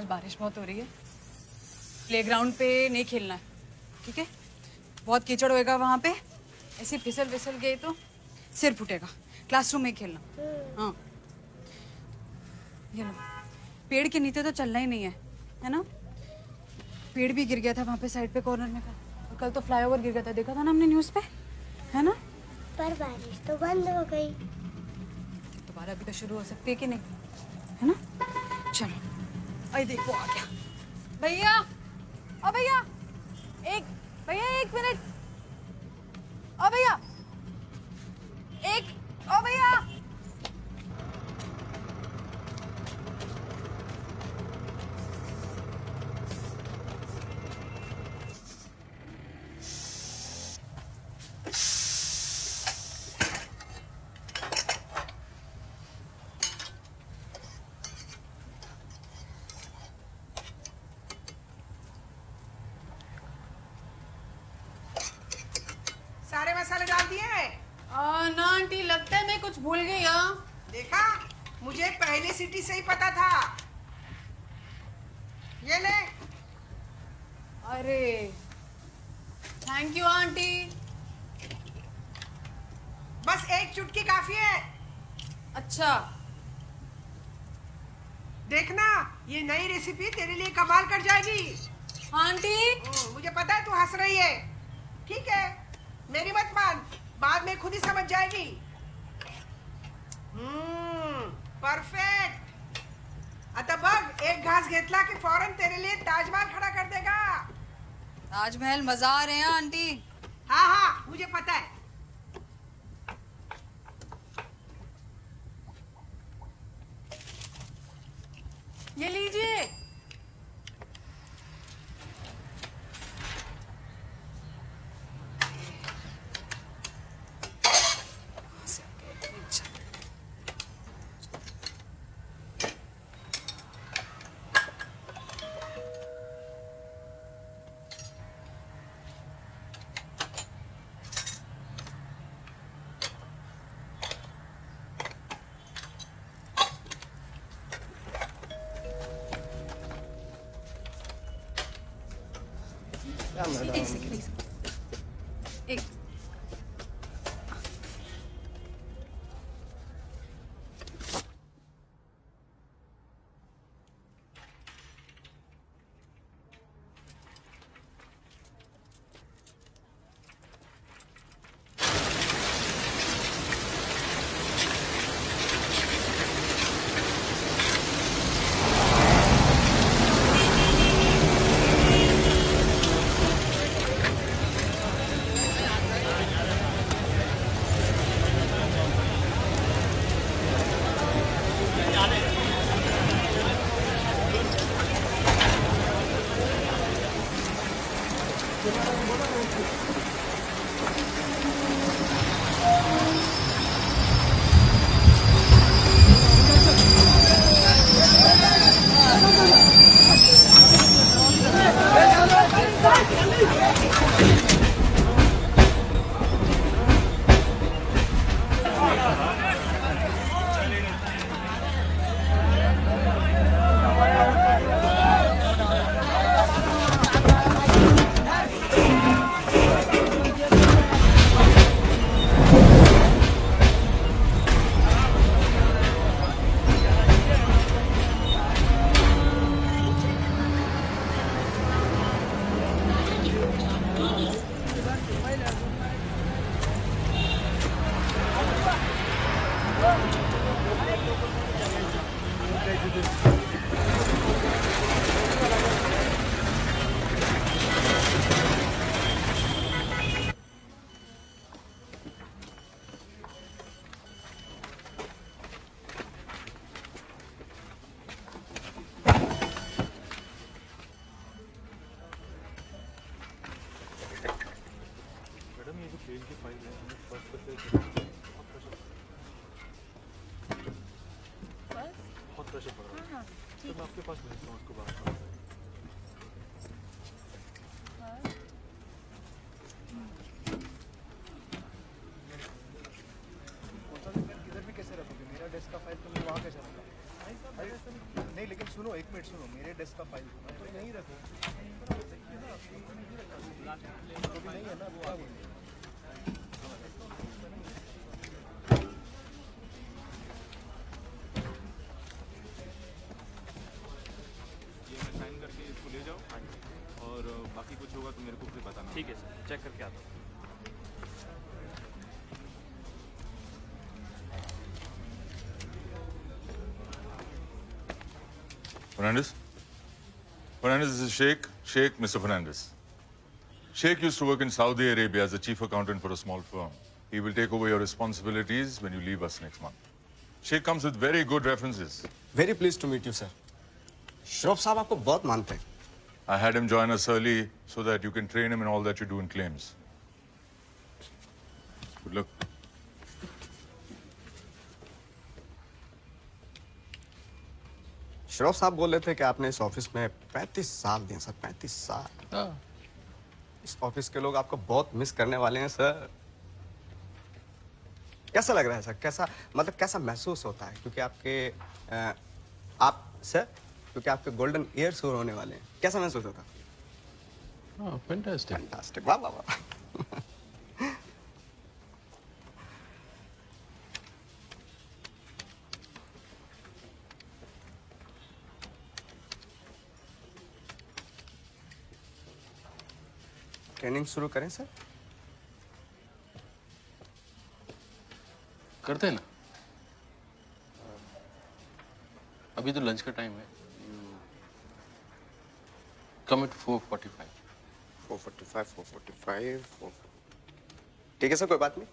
आज बारिश बहुत हो रही है, प्लेग्राउंड पे नहीं खेलना है, ठीक है? बहुत कीचड़ होएगा वहाँ पे, ऐसे फिसल फिसल गए तो सिर फूटेगा। क्लासरूम में खेलना। हाँ, ये लो, पेड़ के नीचे तो चलना ही नहीं है ना? पेड़ भी गिर गया था वहाँ पे साइड पे कॉर्नर में का, और कल तो फ्लाईओवर गिर गया था, देखा था ना हमने न्यूज़ पे, है ना? पर बारिश तो बंद हो गई। दोबारा अभी तो शुरू हो सकती है कि नहीं, है ना? चलो, अरे देखो आ गया भैया। ओ भैया, एक मिनट। ओ भैया, ओ भैया। सारे मसाले डाल दिए? ना आंटी, लगता है मैं कुछ भूल गई। देखा, मुझे पहले सीटी से ही पता था। ये ले। अरे थैंक यू आंटी। बस एक चुटकी काफी है। अच्छा, देखना, ये नई रेसिपी तेरे लिए कमाल कर जाएगी। आंटी। मुझे पता है तू हंस रही है। ठीक है, मेरी मत मान, बाद में खुद ही समझ जाएगी। परफेक्ट। आता बघ, एक घास घेतला की फौरन तेरे लिए ताजमहल खड़ा कर देगा। ताजमहल मजा आ रहे हैं आंटी। हाँ हाँ, मुझे पता है। ये लीजिए। एक सेकंड, एक नहीं लेकिन सुनो एक मिनट, मिनट सुनो, मेरे डेस्क का फाइल नहीं रखो। नहीं है ना, वो आ गई। ये मैं साइन करके इसको ले जाओ और बाकी कुछ होगा तो मेरे को फिर बताना। ठीक है सर, चेक करके आता हूँ। Fernandez? Fernandez, this is Sheikh. Sheikh, Mr. Fernandez. Sheikh used to work in Saudi Arabia as a chief accountant for a small firm. He will take over your responsibilities when you leave us next month. Sheikh comes with very good references. Very please to meet you sir. Shroff साहब आपको बहुत मानते हैं। I had him join us early so that you can train him in all that you do in claims. Good luck. Shroff साहब बोल रहे थे कि आपने इस ऑफिस में 35 साल दिए सर, 35 साल। इस ऑफिस के लोग आपको बहुत मिस करने वाले हैं सर। कैसा लग रहा है सर? कैसा मतलब कैसा महसूस होता है? क्योंकि आपके गोल्डन ईयर शुरू होने वाले हैं। कैसा महसूस होता है? फैंटास्टिक, वाह वाह वाह। ट्रेनिंग शुरू करें सर? करते हैं ना। अभी तो लंच का टाइम है। कम एट 4:45। 4:45। ठीक है सर, कोई बात नहीं,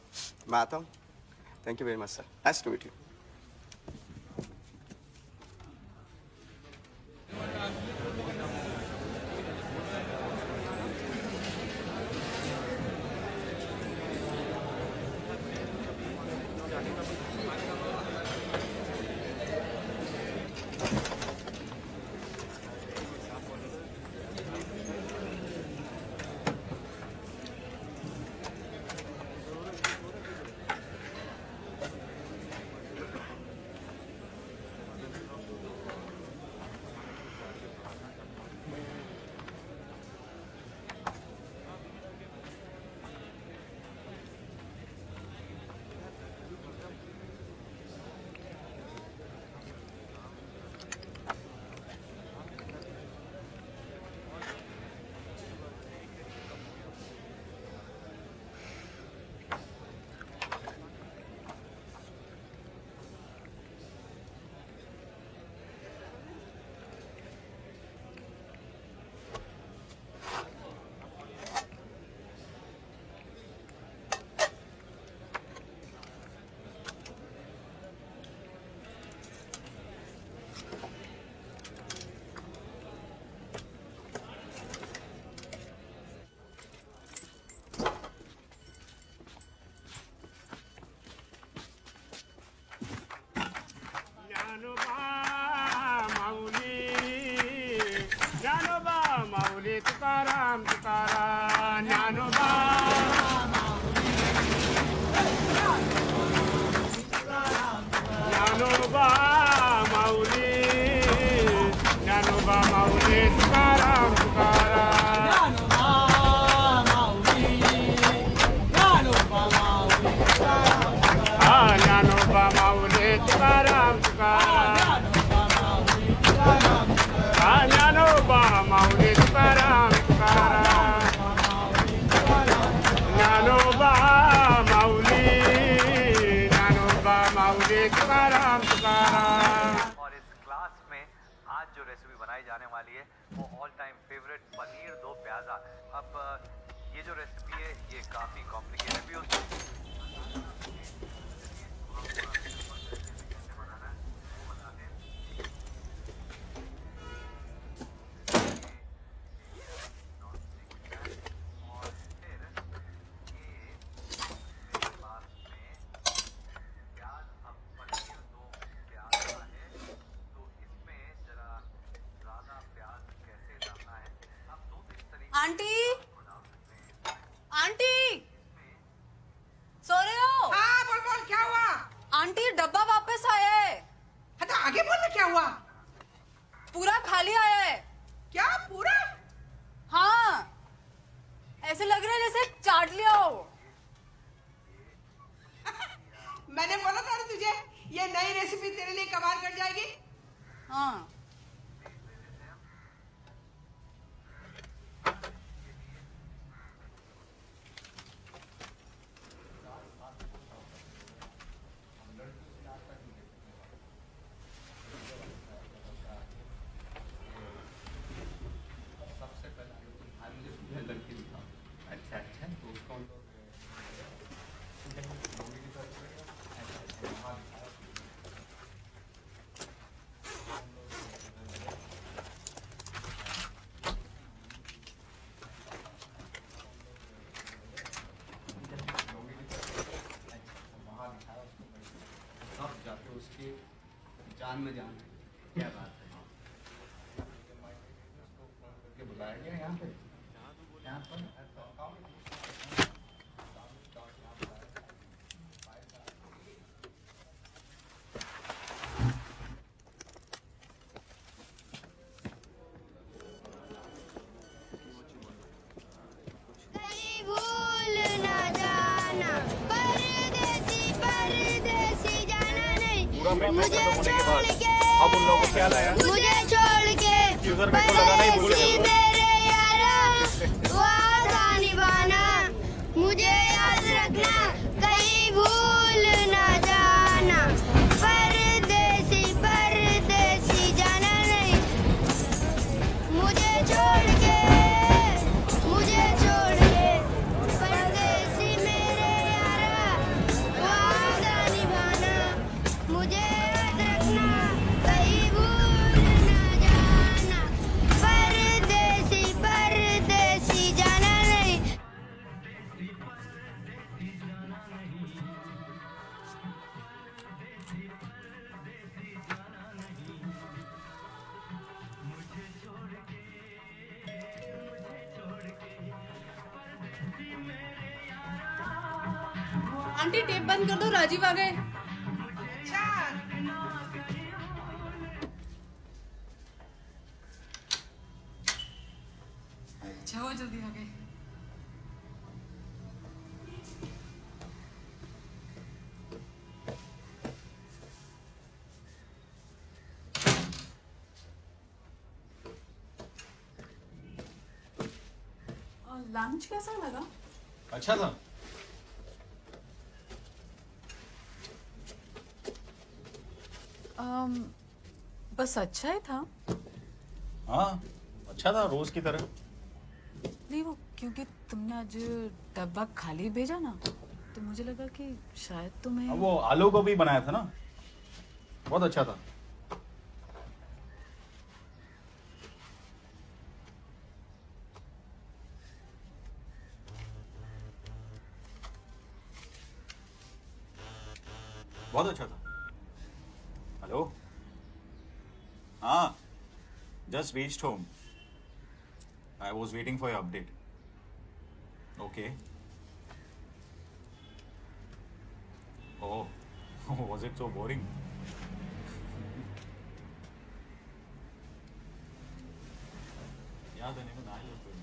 मैं आता हूँ। Thank you very much sir, nice to meet you. Tukaram Tukaram Dnyanoba Dnyanoba Mauli Dnyanoba माऊली तुकाराम तुकाराम ज्ञानोबा माऊली तुकाराम तुकाराम ज्ञानोबा माऊली तुकाराम तुकाराम ज्ञानोबा माऊली तुकाराम तुकाराम। और इस क्लास में आज जो रेसिपी बनाई जाने वाली है वो ऑल टाइम फेवरेट पनीर दो प्याजा। अब ये जो रेसिपी है ये काफ़ी कॉम्प्लिकेटेड भी होती है। आंटी, आंटी, सो रहे हो? हाँ बोल बोल, क्या हुआ? आंटी डब्बा वापस आया है। हाँ तो आगे बोल ना, क्या हुआ? पूरा खाली मैदान में जाना है। क्या बात है। बुलाया गया यहाँ पे, यहाँ पर भूल ना जाना, परदेसी परदेसी जाना नहीं, मुझे छोड़ के, अब उन लोगों को क्या लाया? मुझे छोड़ के परदेसी मेरे यारा, वादा निभाना, मुझे याद रखना, कहीं भूल ना जाना, परदेसी परदेसी जाना नहीं, मुझे छोड़ के परदेसी मेरे यारा, वादा निभाना, मुझे याद रखना, कहीं भूल ना जाना, परदेसी परदेसी जाना नहीं। आंटी टेप बंद कर दो, राजीव आ गए। अच्छा अच्छा वो जल्दी आ गए। लंच कैसा लगा? अच्छा था। बस अच्छा ही था। हाँ अच्छा था, रोज की तरह। नहीं वो क्योंकि तुमने आज डब्बा खाली भेजा ना, तो मुझे लगा कि शायद तुम्हें वो आलू को भी बनाया था ना, बहुत अच्छा था। बहुत अच्छा था। हेलो, हाँ, just reached home. I was waiting for your update. Okay. Oh, was it so boring? याद है नहीं ना आया कोई।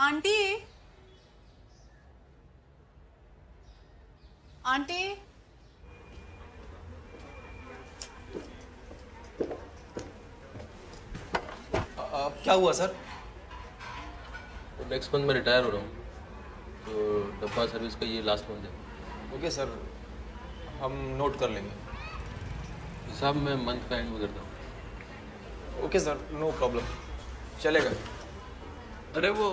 आंटी आंटी क्या हुआ सर? नेक्स्ट मंथ में रिटायर हो रहा हूँ, तो डब्बा सर्विस का ये लास्ट मंथ है। ओके सर, हम नोट कर लेंगे। हिसाब में मंथ का एंड में करता हूँ। ओके सर, नो प्रॉब्लम, चलेगा। अरे वो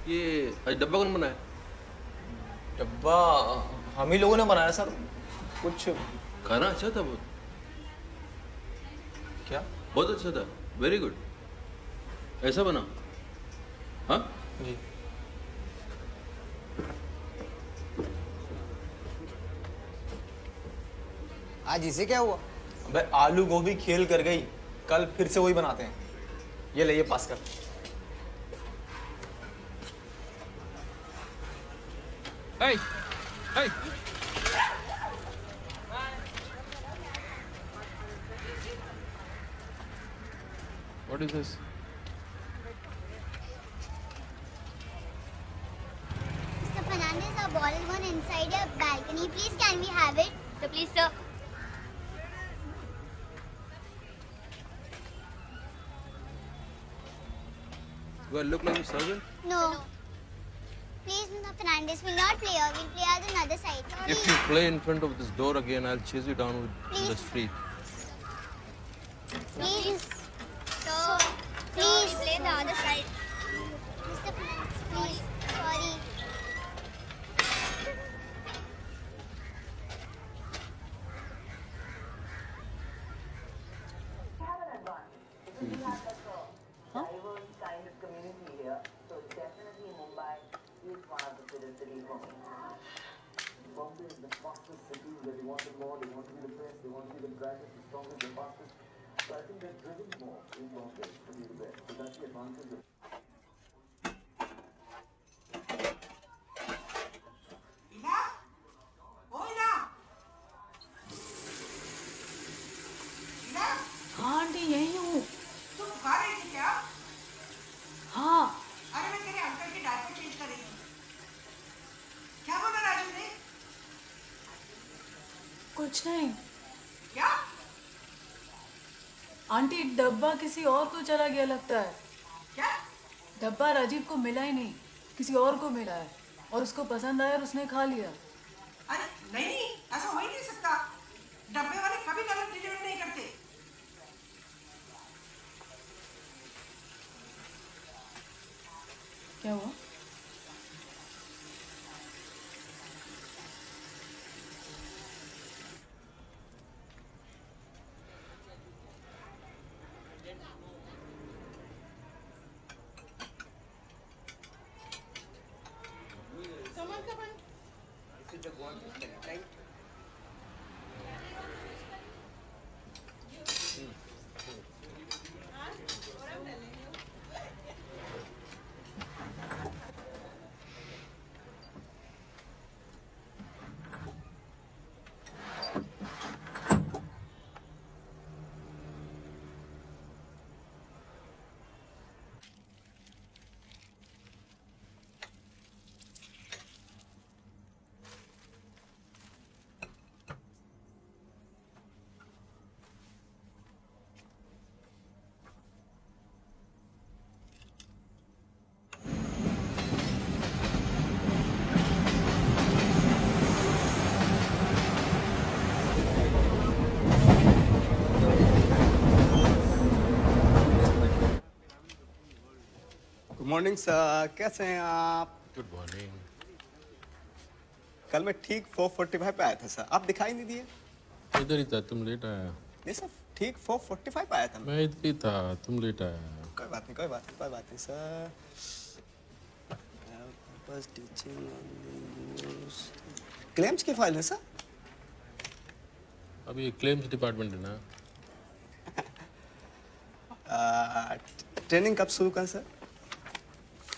ये आज डब्बा कौन बनाया? डब्बा हम ही लोगों ने बनाया सर। कुछ खाना अच्छा था बहुत। क्या? बहुत अच्छा था, वेरी गुड। ऐसा बना? हाँ जी। आज इसे क्या हुआ? अबे आलू गोभी खेल कर गई, कल फिर से वही बनाते हैं। ये ले, ये पास कर। Hey, hey. What is this? Mr. Fernandez, our ball is gone inside your balcony. Please, can we have it? So please, sir. Do I look like a servant? No. Please, Mr. Fernandez, we'll not play here. We'll play on the other side. If you play in front of this door again, I'll chase you down in the Please. street. Please. So, please play the other side. Mr. Fernandez, please. Sorry. इला, ओ इला, इला, हाँ aunty यही हूँ। तू बुखा रही थी क्या? हाँ अरे मैं तेरे अंकल की डायपर चेंज कर रही थी। क्या बोला राजू ने? कुछ नहीं क्या? आंटी, डब्बा किसी और को चला गया लगता है। क्या? डब्बा राजीव को मिला ही नहीं, किसी और को मिला है और उसको पसंद आया और उसने खा लिया। अरे नहीं, ऐसा हो ही नहीं सकता। डब्बे वाले कभी गलत डिलीवरी नहीं करते। क्या हुआ? गुड मॉर्निंग सर, कैसे हैं आप? Good morning. कल मैं ठीक 4:45 पे आया था सर, आप दिखाई नहीं दिए। इधर ही था, तुम लेट आया। नहीं सर, ठीक 4:45 पे आया था मैं। मैं इधर ही था, तुम लेट आया। कोई बात नहीं, कोई बात नहीं, कोई बात नहीं सर। बस टीचिंग क्लेम्स की फाइल है सर। अभी क्लेम्स डिपार्टमेंट है ना। ट्रेनिंग कब शुरू करें सर?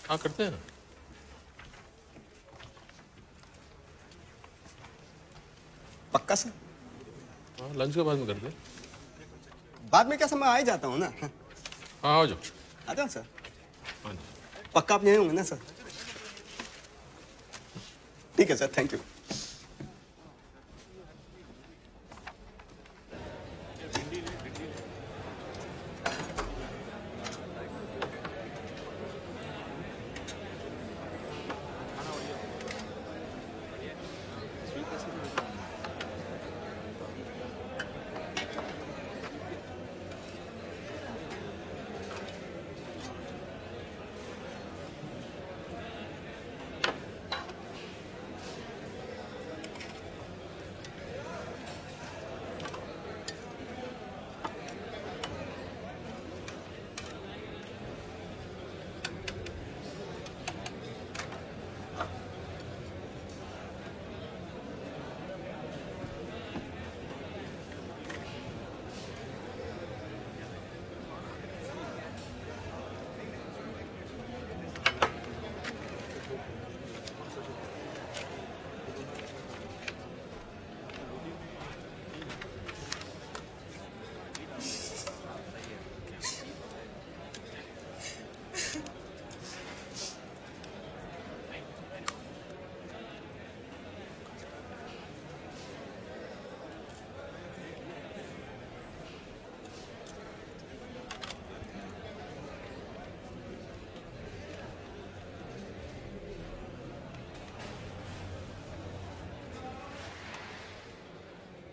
हाँ करते हैं ना। पक्का सर? हाँ लंच के बाद में करते हैं। बाद में क्या समय आ ही जाता हूँ ना। हाँ आ जाओ। आ जाओ सर। हाँ जी। पक्का आप यहीं होंगे ना सर? ठीक है सर, थैंक यू।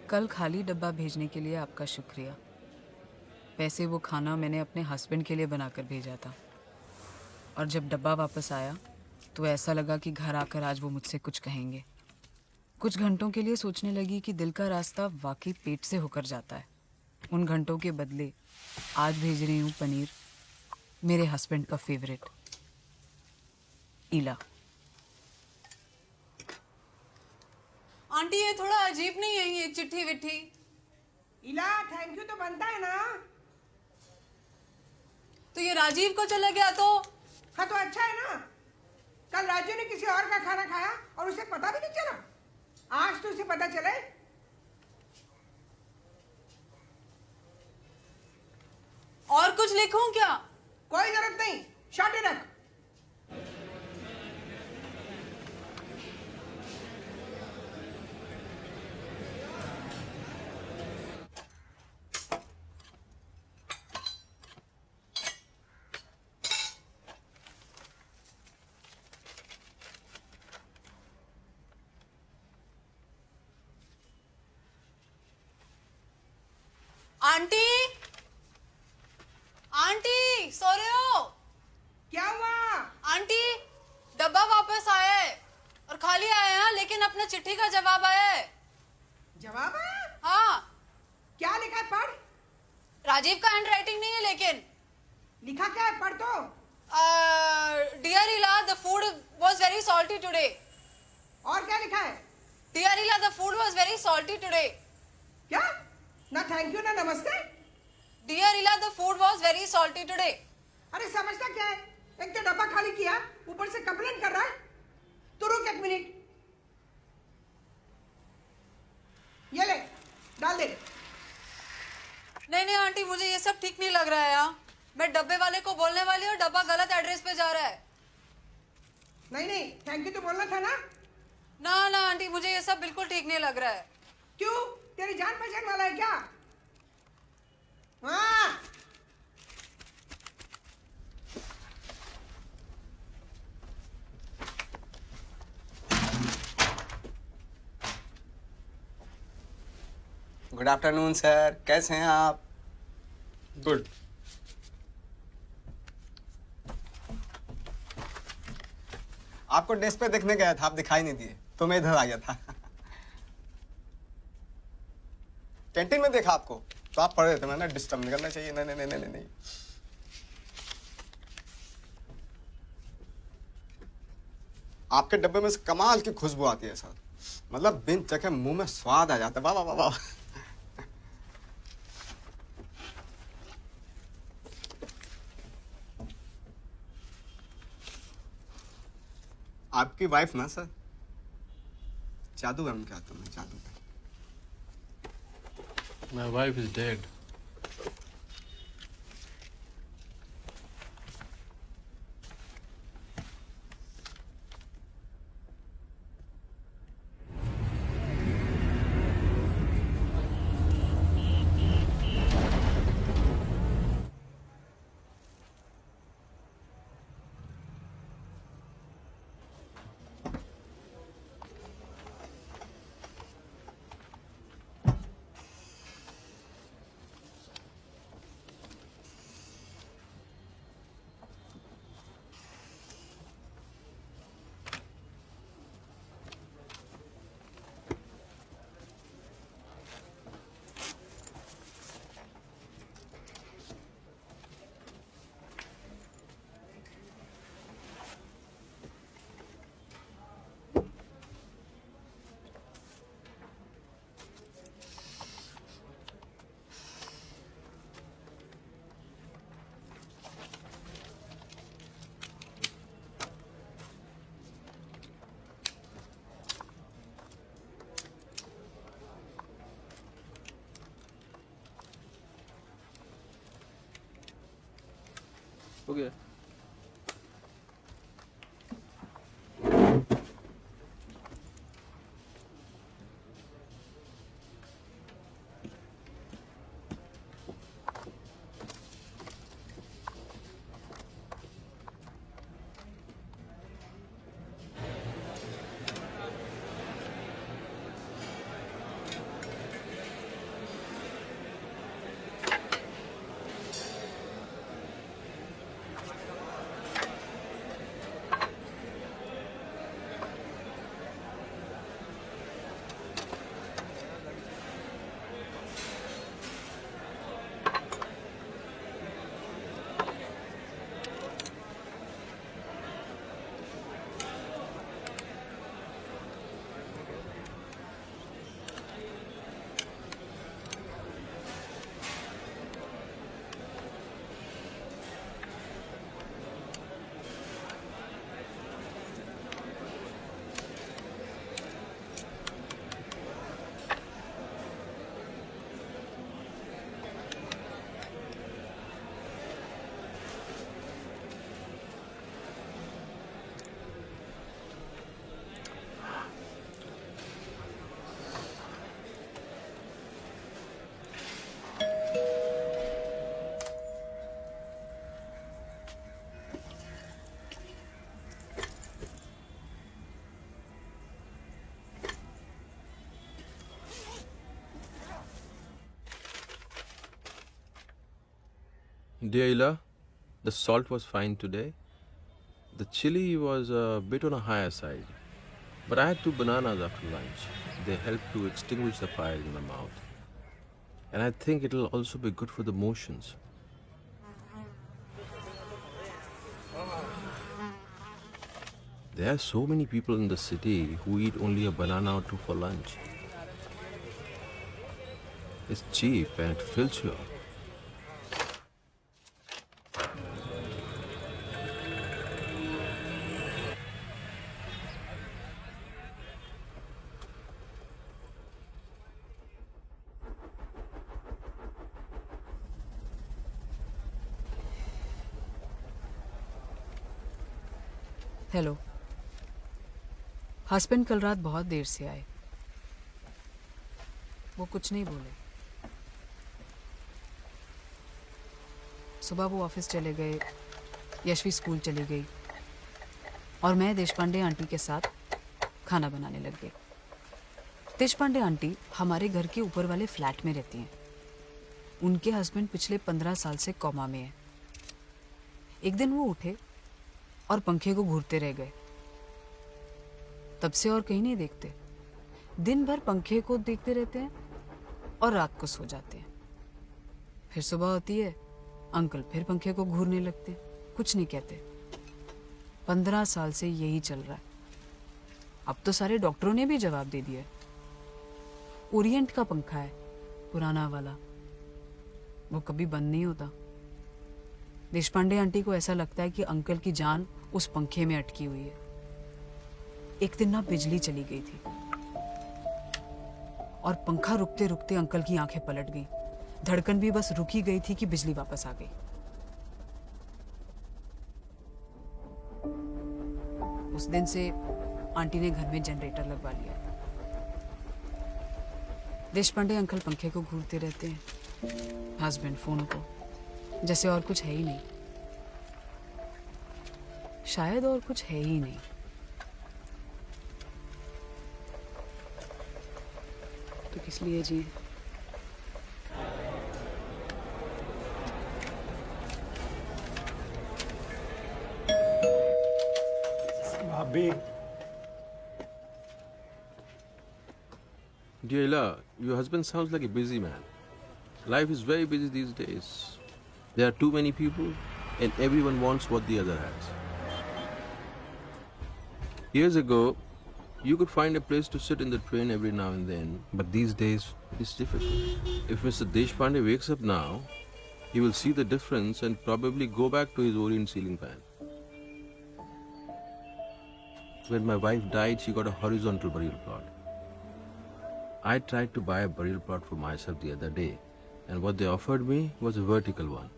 कल खाली डब्बा भेजने के लिए आपका शुक्रिया। वैसे वो खाना मैंने अपने हस्बैंड के लिए बनाकर भेजा था और जब डब्बा वापस आया तो ऐसा लगा कि घर आकर आज वो मुझसे कुछ कहेंगे। कुछ घंटों के लिए सोचने लगी कि दिल का रास्ता वाकई पेट से होकर जाता है। उन घंटों के बदले आज भेज रही हूँ पनीर, मेरे हस्बैंड का फेवरेट। ईला। आंटी ये थोड़ा अजीब नहीं है ये चिट्ठी विट्ठी? इला थैंक यू तो बनता है ना। तो ये राजीव को चला गया तो? हाँ तो अच्छा है ना, कल राजू ने किसी और का खाना खाया और उसे पता भी नहीं चला, आज तो उसे पता चले। और कुछ लिखूं क्या? कोई जरूरत नहीं, शॉर्ट ही रख। आंटी, आंटी सो रहे हो? क्या हुआ? आंटी डब्बा वापस आया है और खाली आया है, लेकिन अपना चिट्ठी का जवाब आया है। जवाब आया? हाँ। क्या लिखा है पढ़? राजीव का हैंड राइटिंग नहीं है, लेकिन लिखा क्या है पढ़ तो। डियर इला, the food was very salty today. और क्या लिखा है? डियर इला, the food was very salty today. क्या? ना थैंक यू ना नमस्ते। डियर इला, the food was very salty today. अरे समझता क्या है, एक तो डब्बा खाली किया, ऊपर से कंप्लेन कर रहा है। तो रुक एक मिनट, ये ले डाल दे। नहीं नहीं आंटी, मुझे ये सब ठीक नहीं लग रहा है यार। मैं डब्बे वाले को बोलने वाली हूँ, डब्बा गलत एड्रेस पे जा रहा है। नहीं नहीं थैंक यू तो बोलना था ना। ना ना आंटी, मुझे ये सब बिल्कुल ठीक नहीं लग रहा है। क्यों, तेरी जान पहचान वाला है क्या? हाँ गुड आफ्टरनून सर, कैसे हैं आप? गुड। आपको डेस्क पे देखने गया था, आप दिखाई नहीं दिए तो मैं इधर आ गया था। कैंटीन में देखा आपको तो आप पढ़ रहे थे, मैंने डिस्टर्ब नहीं करना चाहिए। नहीं नहीं नहीं नहीं नहीं। आपके डब्बे में से कमाल की खुशबू आती है सर, मतलब बिन चखे मुंह में स्वाद आ जाता है। वाह वाह वाह वाह। आपकी वाइफ ना सर जादूगर में क्या आता है, जादूगर। My wife is dead. हो गया। Dear Ila, the salt was fine today. The chili was a bit on a higher side. But I had 2 bananas after lunch. They helped to extinguish the fire in my mouth. And I think it'll also be good for the motions. There are so many people in the city who eat only a banana or 2 for lunch. It's cheap and it fills you up. Hello. Husband कल रात बहुत देर से आए। वो कुछ नहीं बोले। सुबह वो ऑफिस चले गए, यशवी स्कूल चली गई और मैं देशपांडे आंटी के साथ खाना बनाने लग गई। देशपांडे आंटी हमारे घर के ऊपर वाले फ्लैट में रहती हैं। उनके हस्बैंड पिछले 15 साल से कोमा में हैं। एक दिन वो उठे और पंखे को घूरते रह गए। तब से और कहीं नहीं देखते। दिन भर पंखे को देखते रहते हैं और रात को सो जाते हैं। फिर सुबह होती है, अंकल फिर पंखे को घूरने लगते, कुछ नहीं कहते। 15 साल से यही चल रहा है। अब तो सारे डॉक्टरों ने भी जवाब दे दिया। ओरिएंट का पंखा है, पुराना वाला, वो कभी बंद नहीं होता। देशपांडे आंटी को ऐसा लगता है कि अंकल की जान उस पंखे में अटकी हुई है। एक दिन ना बिजली चली गई थी और पंखा रुकते रुकते अंकल की आंखें पलट गईं। धड़कन भी बस रुकी गई थी कि बिजली वापस आ गई। उस दिन से आंटी ने घर में जनरेटर लगवा लिया। देशपांडे अंकल पंखे को घूरते रहते हैं, हस्बैंड फोन को, जैसे और कुछ है ही नहीं। शायद और कुछ है ही नहीं। तो किस लिए जी? भाभी, Dear Ila, your husband sounds like a busy man. Life is very busy these days. There are too many people and everyone wants what the other has. Years ago, you could find a place to sit in the train every now and then, but these days it's difficult. If Mr. Deshpande wakes up now, he will see the difference and probably go back to his Orient ceiling fan. When my wife died, she got a horizontal burial plot. I tried to buy a burial plot for myself the other day, and what they offered me was a vertical one.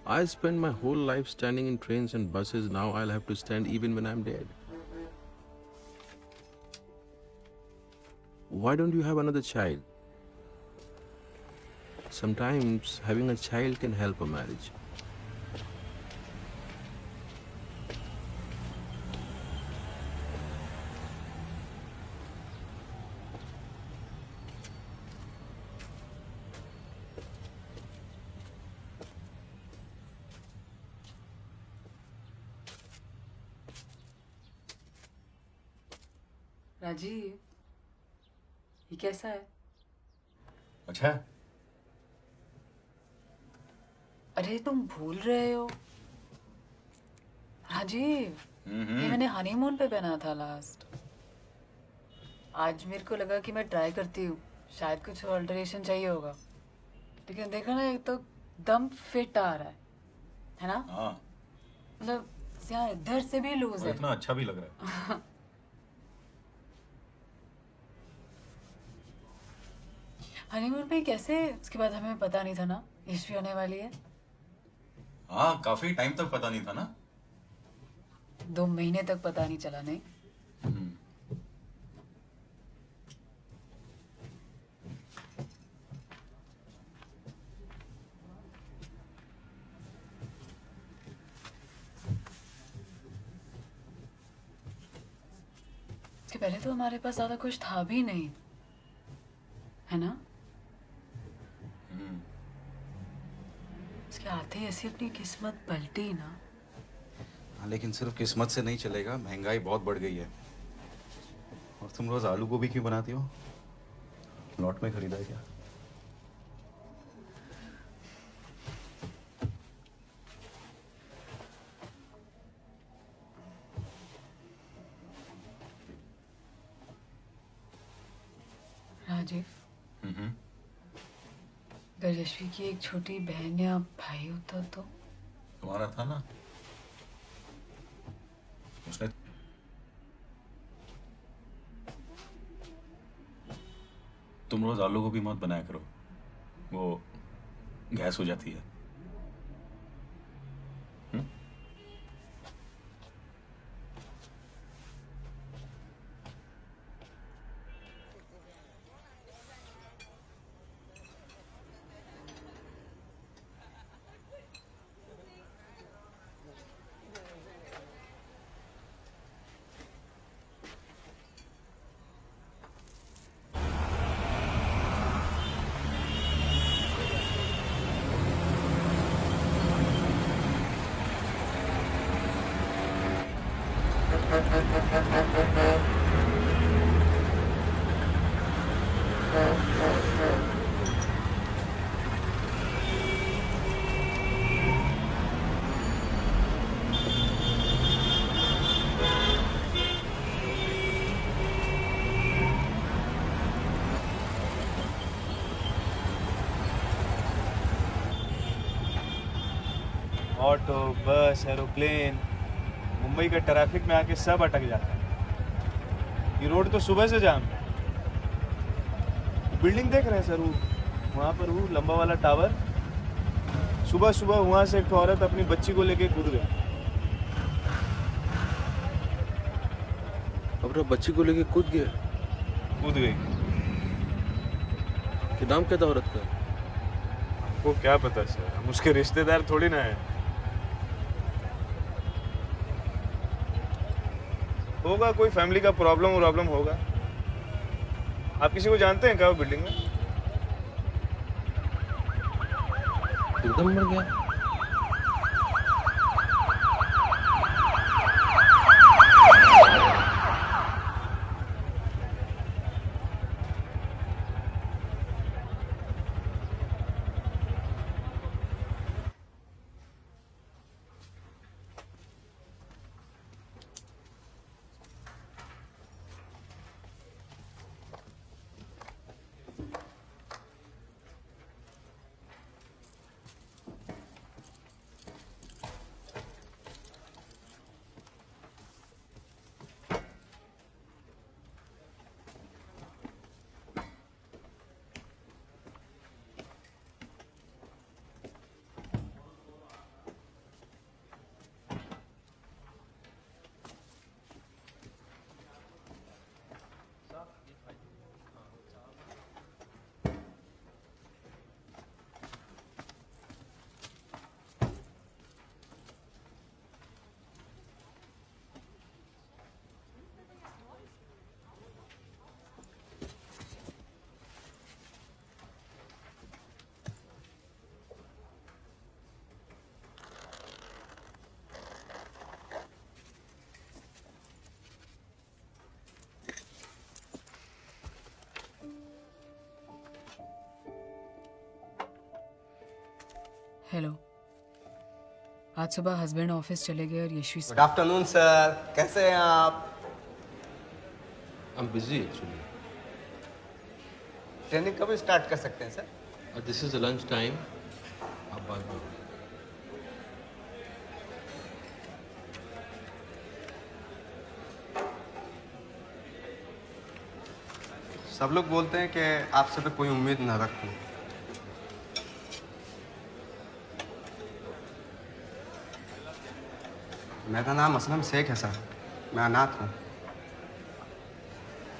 I spent my whole life standing in trains and buses. Now I'll have to stand even when I'm dead. Why don't you have another child? Sometimes having a child can help a marriage. Rajiv, ये कैसा है? अच्छा है। अरे तुम भूल रहे हो राजीव, ये मैंने हनीमून पे पहना था लास्ट। आज मेरे को लगा कि मैं ट्राई करती हूँ, शायद कुछ ऑल्टरेशन चाहिए होगा। लेकिन देखो ना, एक तो दम फिट आ रहा है ना? हाँ। मतलब यहाँ इधर से भी लूज है। इतना अच्छा भी लग रहा है। हनीमून पे कैसे? उसके बाद हमें पता नहीं था ना यशवी होने वाली है। हाँ, काफी टाइम तक पता नहीं था ना। 2 महीने तक पता नहीं चला। नहीं इसके पहले तो हमारे पास ज्यादा कुछ था भी नहीं, है ना? उसके के आते ही ऐसी अपनी किस्मत पलटी ना। हाँ, लेकिन सिर्फ किस्मत से नहीं चलेगा, महंगाई बहुत बढ़ गई है। और तुम रोज आलू गोभी क्यों बनाती हो? लॉट में खरीदा है क्या? राजीव, अगर यशवी की एक छोटी बहन या भाई होता तो? तुम्हारा था ना, उसने। तुम रोज आलू गोभी मत बनाया करो, वो गैस हो जाती है। ऑटो, बस, एरोप्लेन, मुंबई के ट्रैफिक में आके सब अटक जाता है। ये रोड तो सुबह से जाम है। बिल्डिंग देख रहे हैं सर, वो वहाँ पर वो लंबा वाला टावर, सुबह सुबह वहाँ से एक औरत अपनी बच्ची को लेके कूद गई। अपना बच्ची को लेके कूद गया? कूद गई। कि नाम क्या था औरत का? आपको क्या पता सर, हम उसके रिश्तेदार थोड़ी ना है। होगा कोई फैमिली का प्रॉब्लम होगा। आप किसी को जानते हैं क्या वो बिल्डिंग में? एकदम मर गया। हेलो, आज सुबह हस्बैंड ऑफिस चले गए और यशवी। गुड आफ्टरनून सर, कैसे हैं आप? I'm busy actually. ट्रेनिंग कब स्टार्ट कर सकते हैं sir? This is the lunch time. आप बाद में। सब लोग बोलते हैं कि आपसे पे कोई उम्मीद ना रखूं। मेरा नाम असलम शेख है सर, मैं अनाथ हूँ।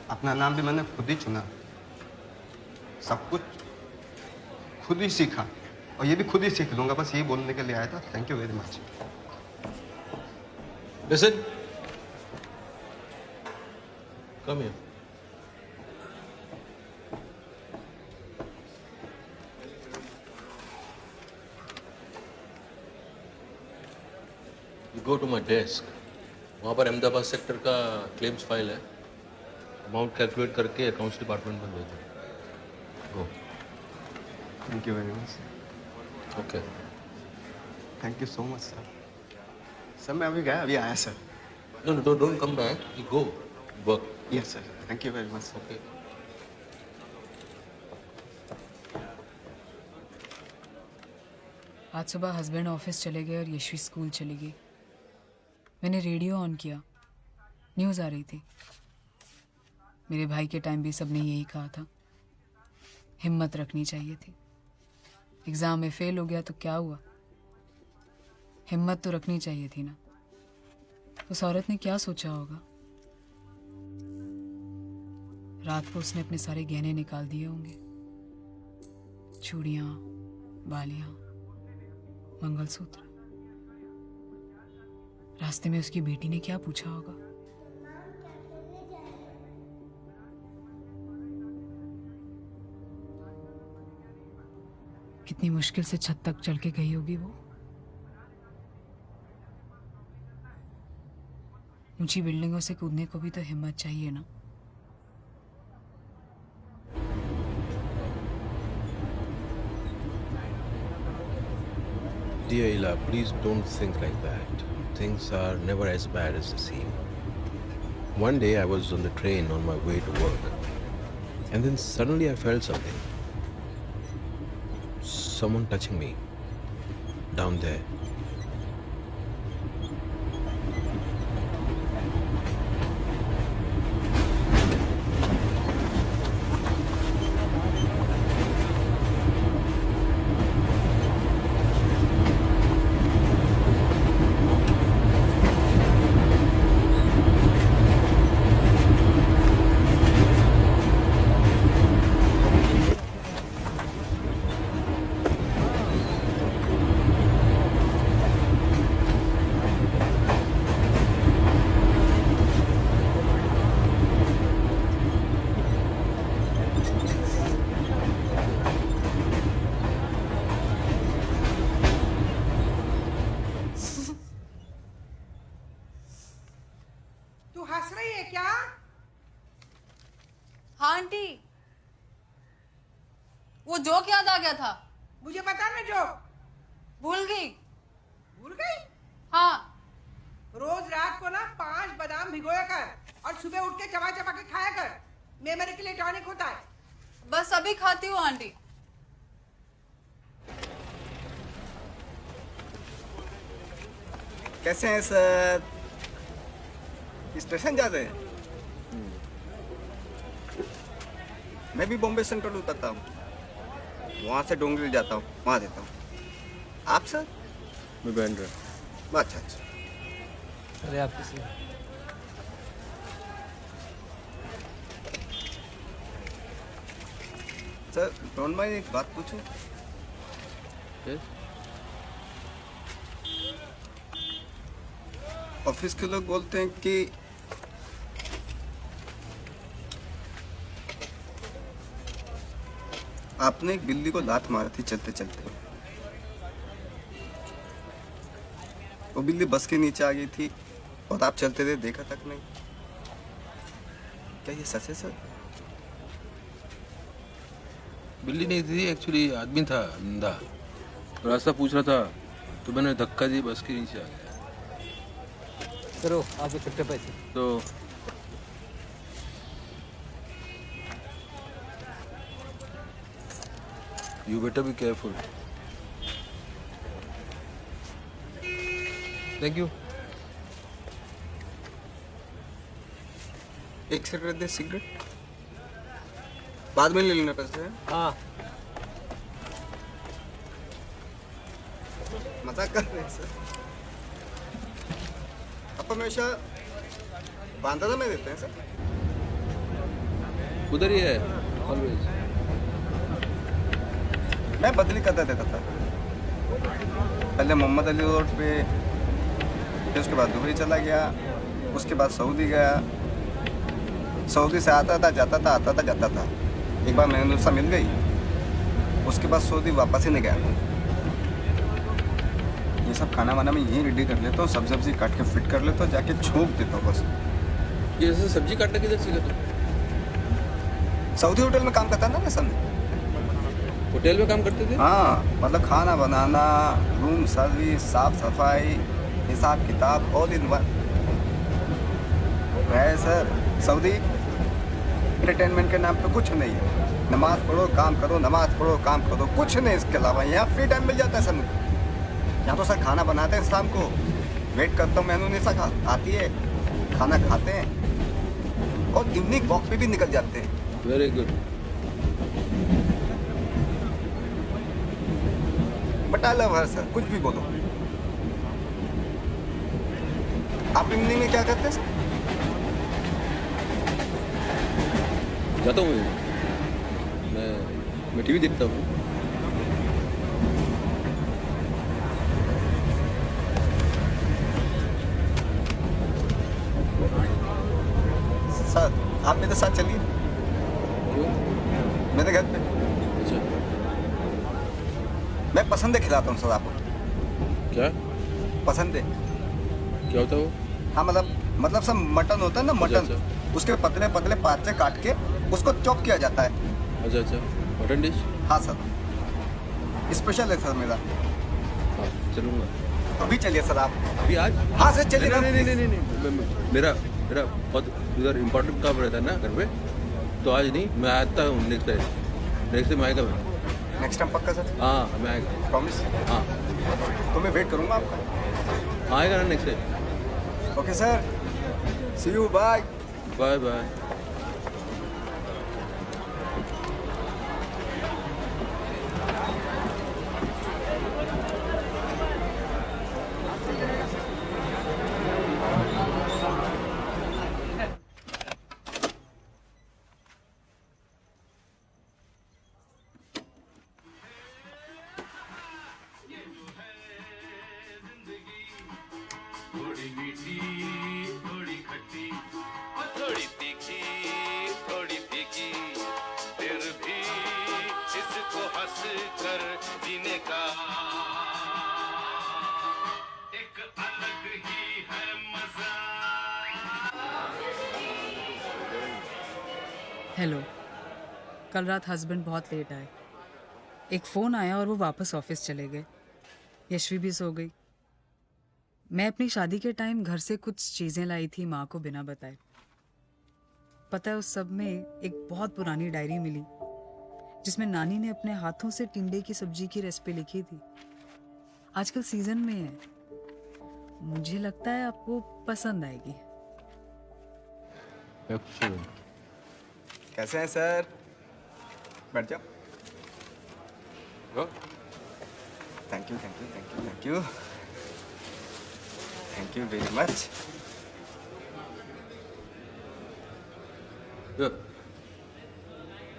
अपना नाम भी मैंने खुद ही चुना, सब कुछ खुद ही सीखा और ये भी खुद ही सीख लूँगा, बस यही बोलने के लिए आया था। Thank you very much. Listen. Come here. go to my desk. वहाँ पर अहमदाबाद सेक्टर का क्लेम्स फाइल है. अमाउंट कैलकुलेट करके अकाउंट्स डिपार्टमेंट में दे दो. Go. Thank you very much. Okay. Thank you so much sir. Sir मैं अभी गया, अभी आया sir. No, don't come back. You go. Work. Yes sir. Thank you very much. Okay. आज सुबह हस्बैंड ऑफिस चले गए और यशवी स्कूल चली गई. मैंने रेडियो ऑन किया, न्यूज़ आ रही थी. मेरे भाई के टाइम भी सबने यही कहा था, हिम्मत रखनी चाहिए थी. एग्ज़ाम में फेल हो गया तो क्या हुआ, हिम्मत तो रखनी चाहिए थी ना. उस औरत ने क्या सोचा होगा. रात को उसने अपने सारे गहने निकाल दिए होंगे, चूड़ियाँ, बालियाँ, मंगलसूत्र. रास्ते में उसकी बेटी ने क्या पूछा होगा. कितनी मुश्किल से छत तक चल के गई होगी वो. ऊंची बिल्डिंगों से कूदने को भी तो हिम्मत चाहिए ना. Dear Ila, please don't think like that. Things are never as bad as they seem. One day I was on the train on my way to work, and then suddenly I felt something. Someone touching me down there. तू हंस रही है क्या? हाँ aunty, वो joke याद आ गया था. मुझे पता ना जो. भूल गई. भूल गई? हाँ. रोज रात को ना 5 बादाम भिगोया कर और सुबह उठ के चबा चबा के खाया कर. मेमोरी के लिए टॉनिक होता है. बस अभी खाती हूँ आंटी. कैसे हैं सर? स्टेशन जाते हैं? मैं भी बॉम्बे सेंट्रल उतरता हूँ, वहाँ से डोंगरी जाता हूँ, वहाँ देता हूँ. आप सर? मैं बैंड्रा. अच्छा अच्छा. अरे आप किसी सर डोंट माइंड एक बात पूछूं? ऑफिस के लोग बोलते हैं कि आपने एक बिल्ली को लात मारी थी चलते चलते. वो बिल्ली बस के नीचे आ गई थी और आप चलते थे, देखा तक नहीं. क्या ये सच है सर? बिल्ली नहीं थी, एक्चुअली आदमी था, अंधा. रास्ता पूछ रहा था तो मैंने धक्का दी, बस के नीचे आ गया. सर आपके छुट्टे पैसे. तो you better be careful. Thank you. एक सिगरेट दे. सिगरेट बाद में ले लेना पैसे. हाँ मजाक कर रहे हैं सर. आप हमेशा बांदा में देते हैं सर? उधर ही है ऑलवेज. मैं बदली करता देता था. पहले मोहम्मद अली रोड पे, फिर उसके बाद दुबई चला गया, उसके बाद सऊदी गया. सऊदी से आता था जाता था, आता था जाता था. एक बार मैंने उससे मिल गई, उसके बाद सऊदी वापस ही नहीं गया. ये सब खाना वाना मैं यहीं रेडी कर लेता हूँ, सब्जी सब्जी काट के फिट कर लेता हूँ, जाके छोंक देता हूँ बस। ये ऐसे सब्जी काटना किधर सीखा तुम? सऊदी होटल में काम करता था ना सर। होटल में काम करते थे? हाँ, मतलब खाना बनाना, रूम सर्विस, साफ सफाई, हिसाब किताब, ऑल इन वन है सर। सऊदी एंटरटेनमेंट के नाम पे कुछ नहीं है। नमाज पढ़ो काम करो, नमाज पढ़ो काम करो, कुछ नहीं इसके अलावा। यहाँ फ्री टाइम मिल जाता है सर मुझे। यहाँ तो सर खाना बनाते हैं शाम को, वेट करता हूँ मेनू निशा का आती है, खाना खाते हैं और इवनिंग वॉक पे भी निकल जाते हैं। Very good. But I love her sir, कुछ भी बोलो। आप इवनिंग में क्या करते हैं सर? जाता हूँ मैं टीवी देखता हूँ। सर आप मेरे साथ चलिए। क्यों? मेरे घर पे। अच्छा। मैं पसंदे खिलाता हूँ सर आपको। क्या पसंदे? क्या होता है वो? हाँ मतलब सर मटन होता है ना, मटन। अच्छा। उसके पतले पतले पार्चे काट के उसको चॉप किया जाता है। अच्छा अच्छा, मटन डिश। हाँ सर, स्पेशल है सर मेरा। हाँ चलूँगा। अभी चलिए सर आप। अभी आज? हाँ सर चलिए। नहीं, मेरा बहुत उधर इम्पोर्टेंट काम रहता है ना घर पे, तो आज नहीं, मैं आता हूँ नेक्स्ट टाइम आएगा मैं। नेक्स्ट टाइम पक्का सर? हाँ मैं आएगा। प्रॉमिस? हाँ तो मैं वेट करूँगा आपका। आएगा ना next time. Okay sir, see you, bye bye bye. थोड़ी मीठी थोड़ी खट्टी थोड़ी तीखी थोड़ी फीकी, फिर भी इसको हंस कर जीने का एक अलग ही है मजा। हेलो, कल रात हस्बैंड बहुत लेट आए। एक फ़ोन आया और वो वापस ऑफिस चले गए। यशवी भी सो गई। मैं अपनी शादी के टाइम घर से कुछ चीज़ें लाई थी माँ को बिना बताए। पता है उस सब में एक बहुत पुरानी डायरी मिली जिसमें नानी ने अपने हाथों से टिंडे की सब्जी की रेसिपी लिखी थी। आजकल सीजन में है, मुझे लगता है आपको पसंद आएगी। कैसे हैं सर? बैठ जाओ। Thank you thank you thank you thank you thank you very much.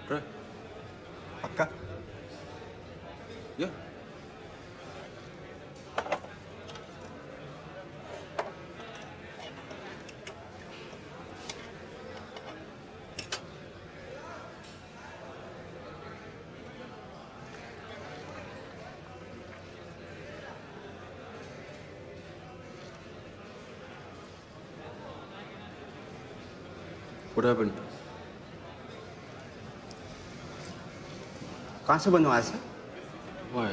Try. पक्का? Yeah. What happened? कहाँ से बनवाया सर? Why?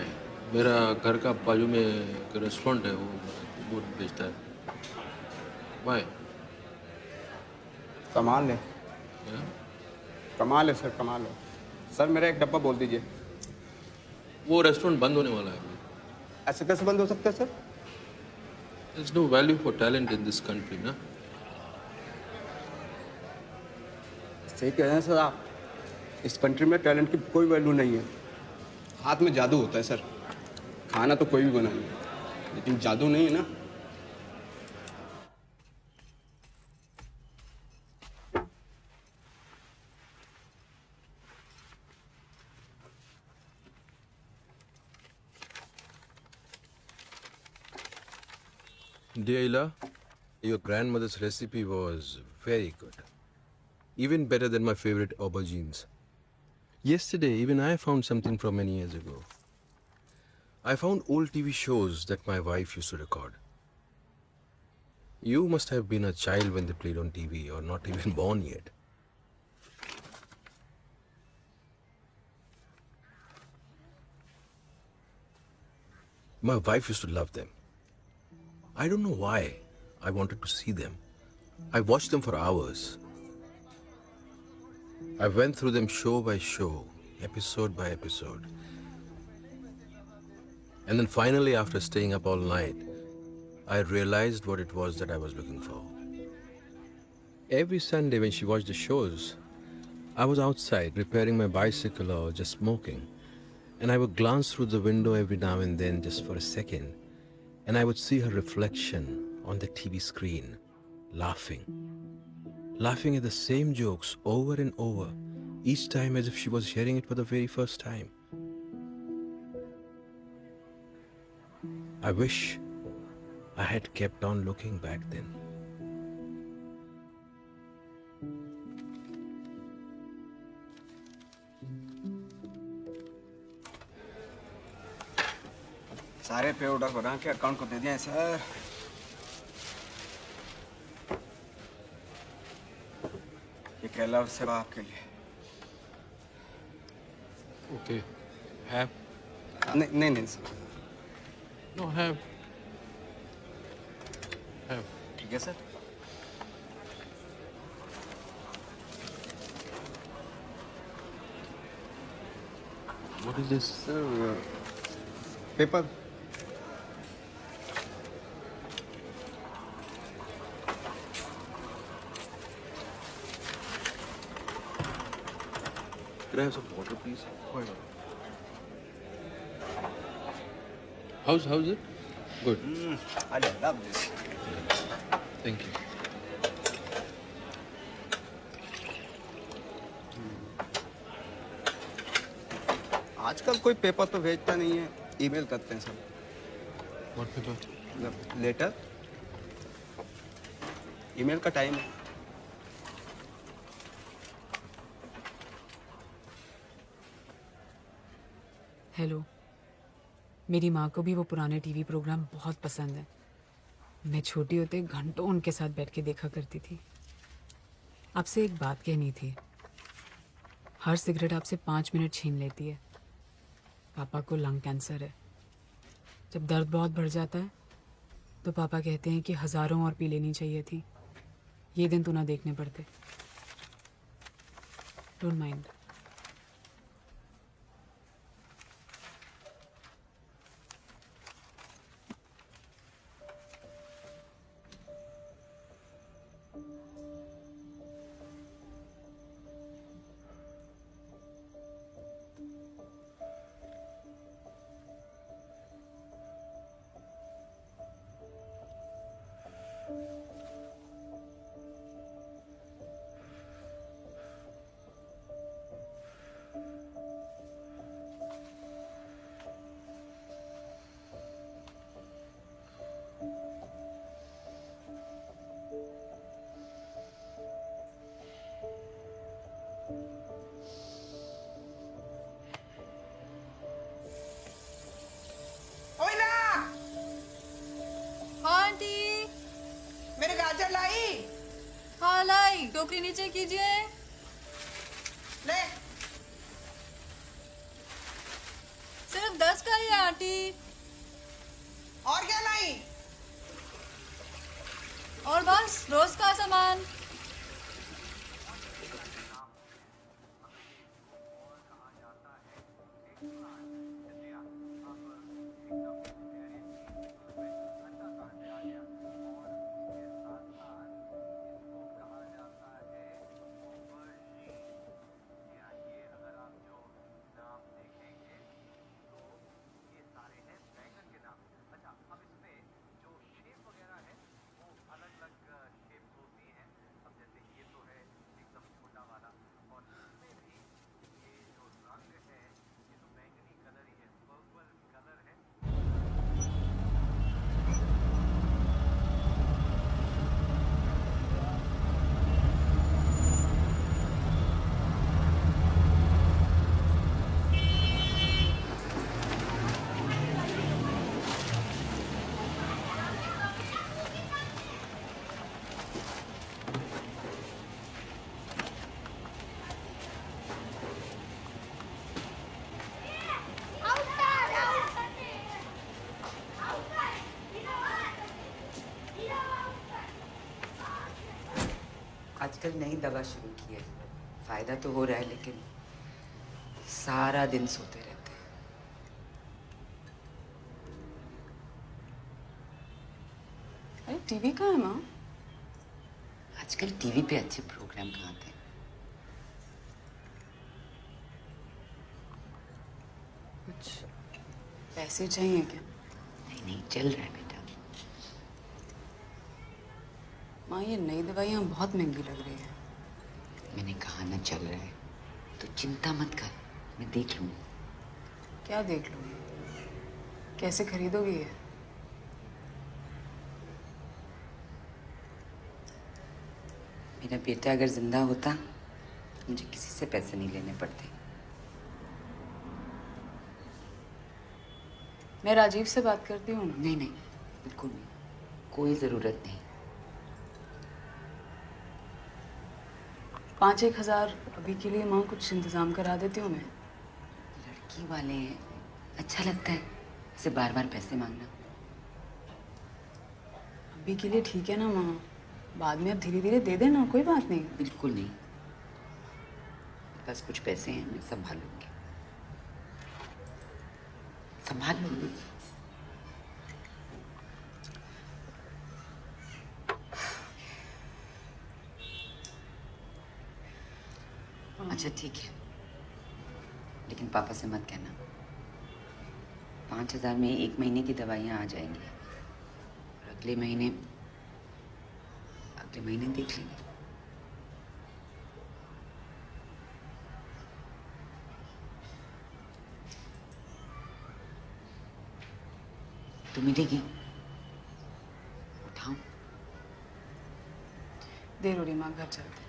मेरा घर का बाजू में एक रेस्टोरेंट है, वो बहुत बेचता है। Why? कमाल है। Yeah? कमाल है सर, कमाल है। सर मेरा एक डब्बा बोल दीजिए। वो रेस्टोरेंट बंद होने वाला है अभी। ऐसे कैसे बंद हो सकता है sir? There's no value for talent in this country, ना? सही कह रहे हैं सर आप। इस कंट्री में टैलेंट की कोई वैल्यू नहीं है। हाथ में जादू होता है सर। खाना तो कोई भी बना ले, लेकिन जादू नहीं है ना। Dear Ila, your grandmother's recipe was very good. Even better than my favorite aubergines. Yesterday, even I found something from many years ago. I found old TV shows that my wife used to record. You must have been a child when they played on TV, or not even born yet. My wife used to love them. I don't know why I wanted to see them. I watched them for hours. I went through them show by show, episode by episode. And then finally, after staying up all night, I realized what it was that I was looking for. Every Sunday when she watched the shows, I was outside repairing my bicycle or just smoking. And I would glance through the window every now and then just for a second, and I would see her reflection on the TV screen, laughing at the same jokes over and over, each time as if she was hearing it for the very first time. I wish I had kept on looking back then. सारे पे order बना के account को दे दिया sir. ये केला और सेब आपके लिए। Okay. Have? नहीं सर। No, have. Have. ठीक है sir. What is this? Sir, paper. Could I have some water, please? How's it? Good. I love this. Thank you. आजकल कोई पेपर तो भेजता नहीं है, ईमेल करते हैं सब। What paper? मतलब लेटर। ईमेल का टाइम है। हेलो, मेरी माँ को भी वो पुराने टीवी प्रोग्राम बहुत पसंद है। मैं छोटी होते घंटों उनके साथ बैठ के देखा करती थी। आपसे एक बात कहनी थी। हर सिगरेट आपसे 5 मिनट छीन लेती है। पापा को लंग कैंसर है। जब दर्द बहुत बढ़ जाता है तो पापा कहते हैं कि हज़ारों और पी लेनी चाहिए थी। ये दिन तो ना देखने पड़ते। Don't mind. मेरे गाजर लाई। हाँ लाई, टोकरी नीचे कीजिए। ले। सिर्फ 10 का ही है आंटी। और क्या लाई? और बस रोज का सामान। आजकल नई दवा शुरू की है, फायदा तो हो रहा है लेकिन सारा दिन सोते रहते हैं। अरे टीवी कहाँ है माँ? आजकल टीवी पे अच्छे प्रोग्राम कहाँ आते हैं? कुछ पैसे चाहिए क्या? नहीं नहीं, चल रहा है बेटा। माँ ये नई दवाइयाँ बहुत महंगी लग रही है। मैंने कहा ना चल रहा है, तो चिंता मत कर, मैं देख लूँगी। क्या देख लूँगी? कैसे खरीदोगी ये? मेरा बेटा अगर जिंदा होता मुझे किसी से पैसे नहीं लेने पड़ते। मैं राजीव से बात करती हूँ ना। नहीं नहीं, बिल्कुल नहीं, कोई ज़रूरत नहीं। 5-1 हज़ार अभी के लिए माँ कुछ इंतज़ाम करा देती हूँ मैं। लड़की वाले हैं, अच्छा लगता है इसे बार बार पैसे मांगना। अभी के लिए ठीक है ना माँ, बाद में अब धीरे धीरे दे देना, कोई बात नहीं। बिल्कुल नहीं, मेरे पास कुछ पैसे हैं, मैं संभाल लूँगी, संभाल लूँगी। अच्छा ठीक है, लेकिन पापा से मत कहना। 5,000 में 1 महीने की दवाइयाँ आ जाएंगी और अगले महीने देख लेंगे। तो मिलेगी, उठाऊं? देर हो रही माँ, घर चलते हैं।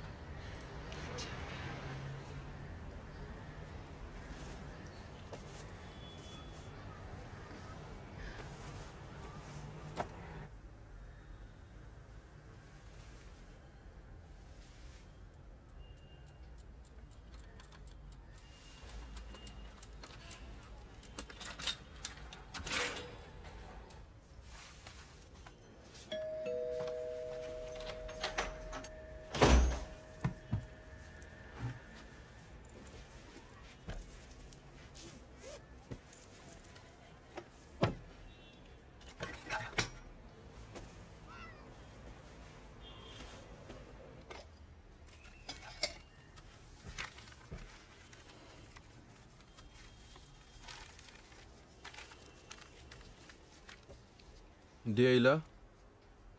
Dear Ila,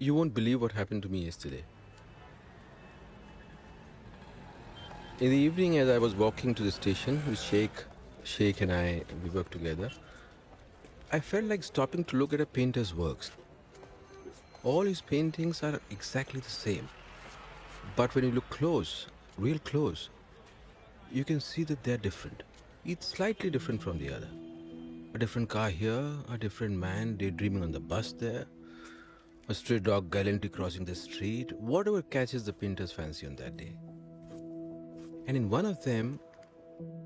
you won't believe what happened to me yesterday. In the evening, as I was walking to the station with Sheikh and we worked together, I felt like stopping to look at a painter's works. All his paintings are exactly the same. But when you look close, real close, you can see that they're different. Each slightly different from the other. A different car here, a different man daydreaming on the bus there, a stray dog gallantly crossing the street, whatever catches the painter's fancy on that day. And in one of them,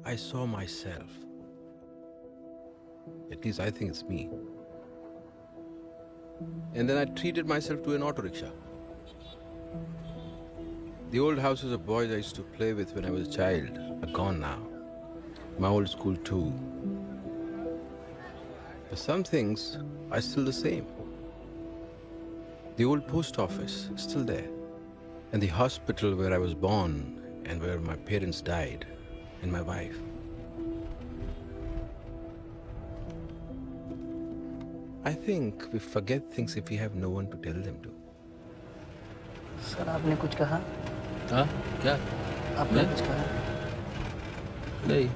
I saw myself. At least I think it's me. And then I treated myself to an auto rickshaw. The old houses of boys I used to play with when I was a child are gone now. My old school too. But some things are still the same. The old post office is still there. And the hospital where I was born and where my parents died, and my wife. I think we forget things if we have no one to tell them to. Sir आपने कुछ कहा? हाँ क्या? आपने कुछ कहा? नहीं.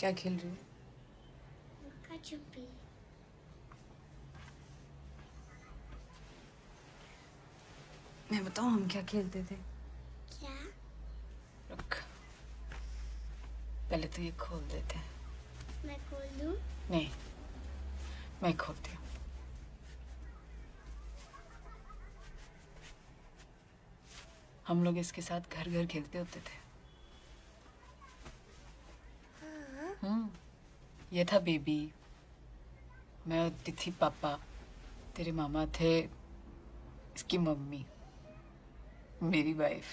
क्या खेल रही है? लुक्का छुपी। मैं बताऊं हम क्या खेलते थे? क्या? रुक, पहले तो ये खोल देते हैं। मैं खोल दूं? नहीं, मैं खोलती हूँ। हम लोग इसके साथ घर घर खेलते होते थे। ये था बेबी, मैं और तिथि पापा, तेरे मामा थे, इसकी मम्मी, मेरी वाइफ।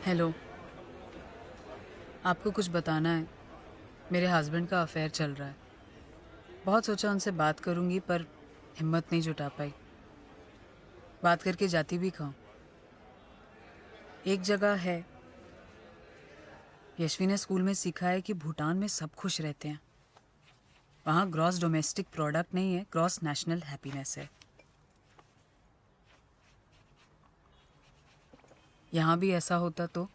हेलो, आपको कुछ बताना है। मेरे हस्बैंड का अफेयर चल रहा है। बहुत सोचा उनसे बात करूंगी पर हिम्मत नहीं जुटा पाई। बात करके जाती भी कहाँ। एक जगह है, यशवी ने स्कूल में सीखा है कि भूटान में सब खुश रहते हैं। वहाँ ग्रॉस डोमेस्टिक प्रोडक्ट नहीं है, ग्रॉस नेशनल हैप्पीनेस है। यहाँ भी ऐसा होता तो?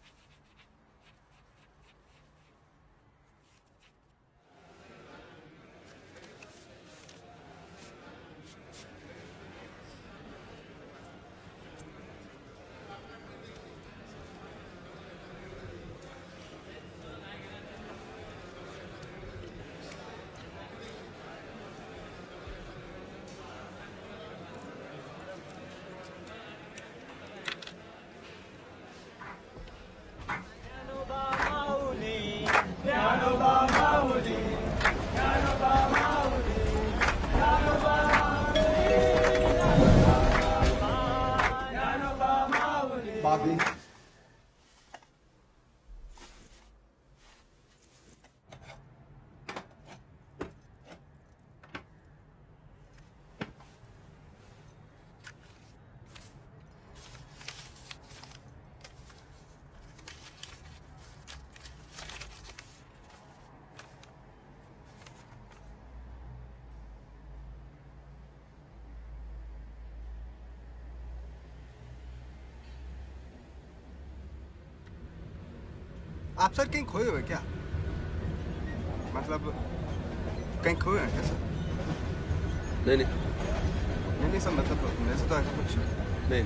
भाभी आप सर कहीं खोए हुए क्या? मतलब कहीं खोए हैं क्या सर? नहीं नहीं सर, मतलब मेरे से तो ऐसा कुछ नहीं।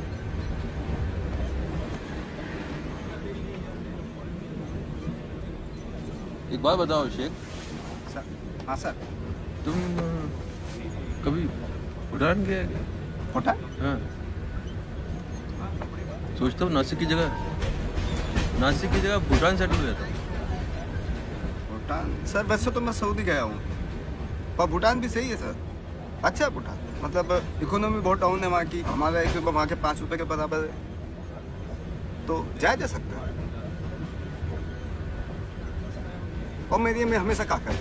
एक बात बताओ शेख। सर हाँ सर। तुम कभी भूटान गए? भूटान? हाँ। सोचता हूँ नासिक की जगह भूटान सेटल हो जाता हूँ। भूटान सर, वैसे तो मैं सऊदी गया हूँ, पर भूटान भी सही है सर। अच्छा है भूटान, मतलब इकोनॉमी बहुत डाउन है वहाँ की। हमारा एक रुपये वहाँ के 5 रुपये के बराबर है, तो जाया जा सकता है। और मेरी अम्मी हमेशा कहा कर,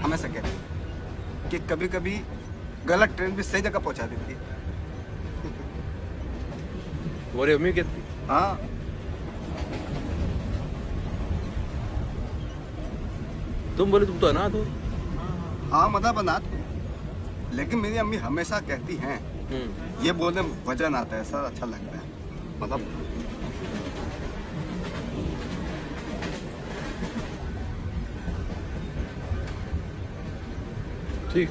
हमेशा कहती है कि कभी कभी गलत ट्रेन भी सही जगह पहुँचा देती है। तुम्हारी अम्मी कहती? हाँ। तुम बोले तुम तो अनाथ हो। हाँ मतलब अनाथ हूँ, लेकिन मेरी अम्मी हमेशा कहती हैं, ये बोलने में वजन आता है सर, अच्छा लगता है। मतलब ठीक।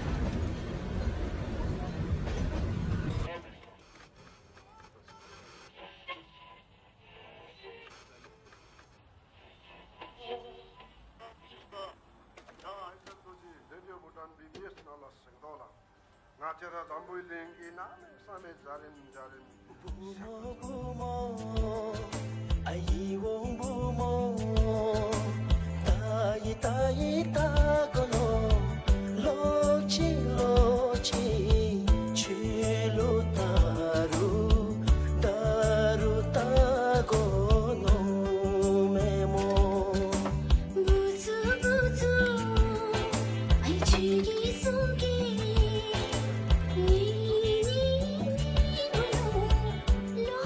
Buzu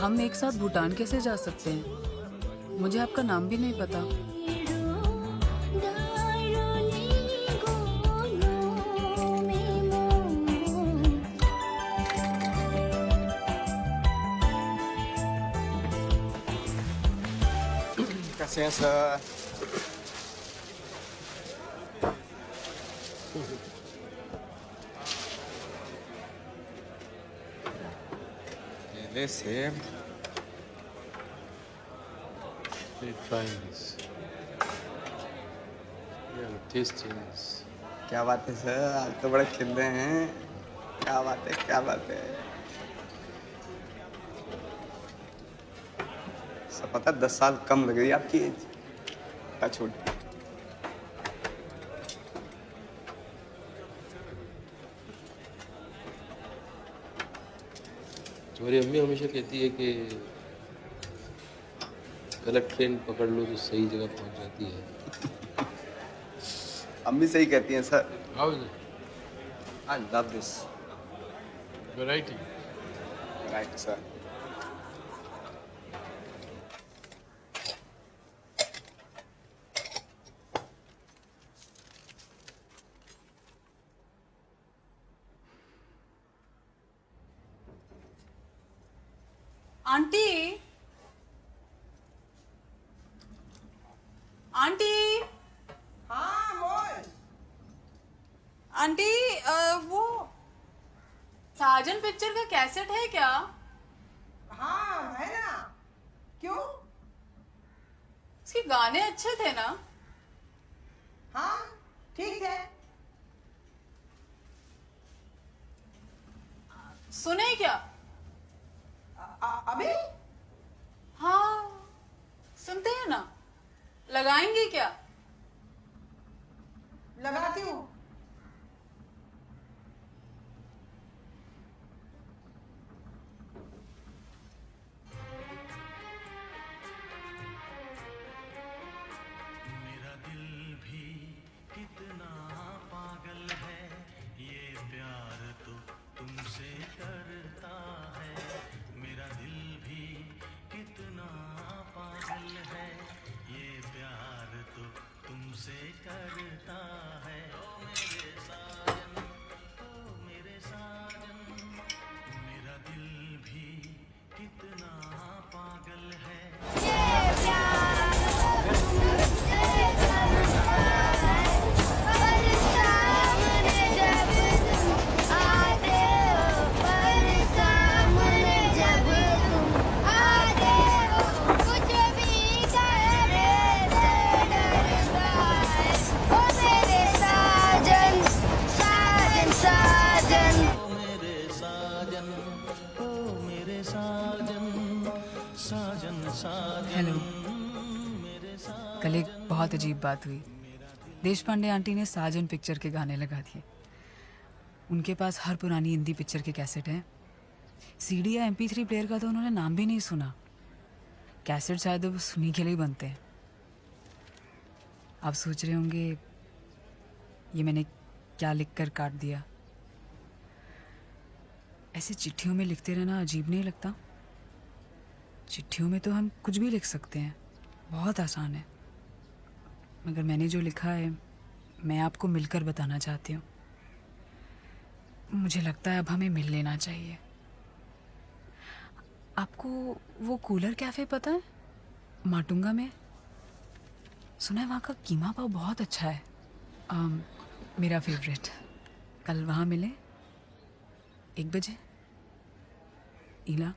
हम एक साथ भूटान कैसे जा सकते हैं? मुझे आपका नाम भी नहीं पता। कैसे हैं सर? ले सेब। क्या बात है सर, आज तो बड़े खिल रहे हैं। क्या बात है, क्या बात है। सब पता 10 साल कम लग रही है आपकी एज। क्या छोटी। तुम्हारी अम्मी हमेशा कहती है कि गलत ट्रेन पकड़ लो तो सही जगह पहुंच जाती है। अम्मी सही कहती हैं sir. How is it? I love this. Variety. Right, sir. Aunty, aunty, हाँ बोल। आंटी वो साजन पिक्चर का कैसेट है क्या? हाँ है ना। क्यों? उसके गाने अच्छे थे ना? हाँ ठीक है। सुने क्या? अभी? हाँ सुनते हैं ना। लगाएंगे क्या? लगाती हूँ। मेरा दिल भी कितना पागल है, ये प्यार तो तुमसे करता है। मेरा दिल भी कितना पागल है, ये प्यार तो तुमसे करता है। ओ मेरे साजन, ओ मेरे साजन, मेरा दिल भी कितना पागल है। ये प्यार हेलो। कल एक बहुत अजीब बात हुई। देश पांडे आंटी ने साजन पिक्चर के गाने लगा दिए। उनके पास हर पुरानी हिंदी पिक्चर के कैसेट हैं। सीडी या MP3 प्लेयर का तो उन्होंने नाम भी नहीं सुना। कैसेट शायद वो सुनी के लिए बनते हैं। आप सोच रहे होंगे ये मैंने क्या लिख कर काट दिया। ऐसे चिट्ठियों में लिखते रहना अजीब नहीं लगता? चिट्ठियों में तो हम कुछ भी लिख सकते हैं, बहुत आसान है। मगर मैंने जो लिखा है मैं आपको मिलकर बताना चाहती हूँ। मुझे लगता है अब हमें मिल लेना चाहिए। आपको वो कूलर कैफ़े पता है माटुंगा में? सुना है वहाँ का कीमा पाव बहुत अच्छा है। मेरा फेवरेट। कल वहाँ मिले 1 बजे। ईला।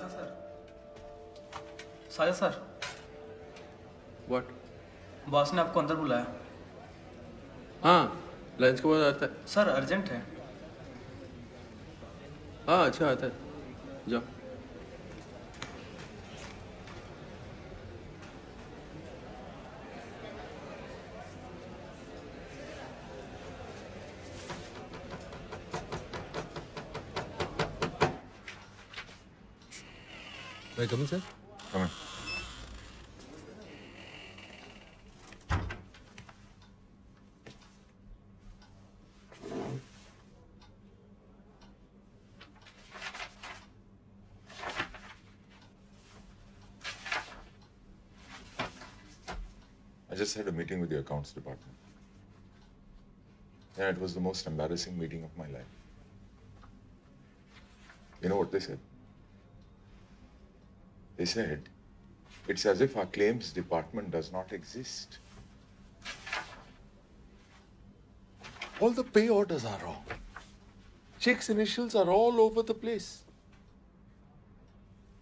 Sajid sir, Sajid sir, What? Boss ने आपको अंदर बुलाया। हाँ, लंच के बाद आता है। सर अर्जेंट है। हाँ, अच्छा आता है, जाओ। May I come in, sir? Come in. I just had a meeting with the accounts department. Yeah, it was the most embarrassing meeting of my life. You know what they said? They said, it's as if our claims department does not exist. All the pay orders are wrong. Sheikh's initials are all over the place.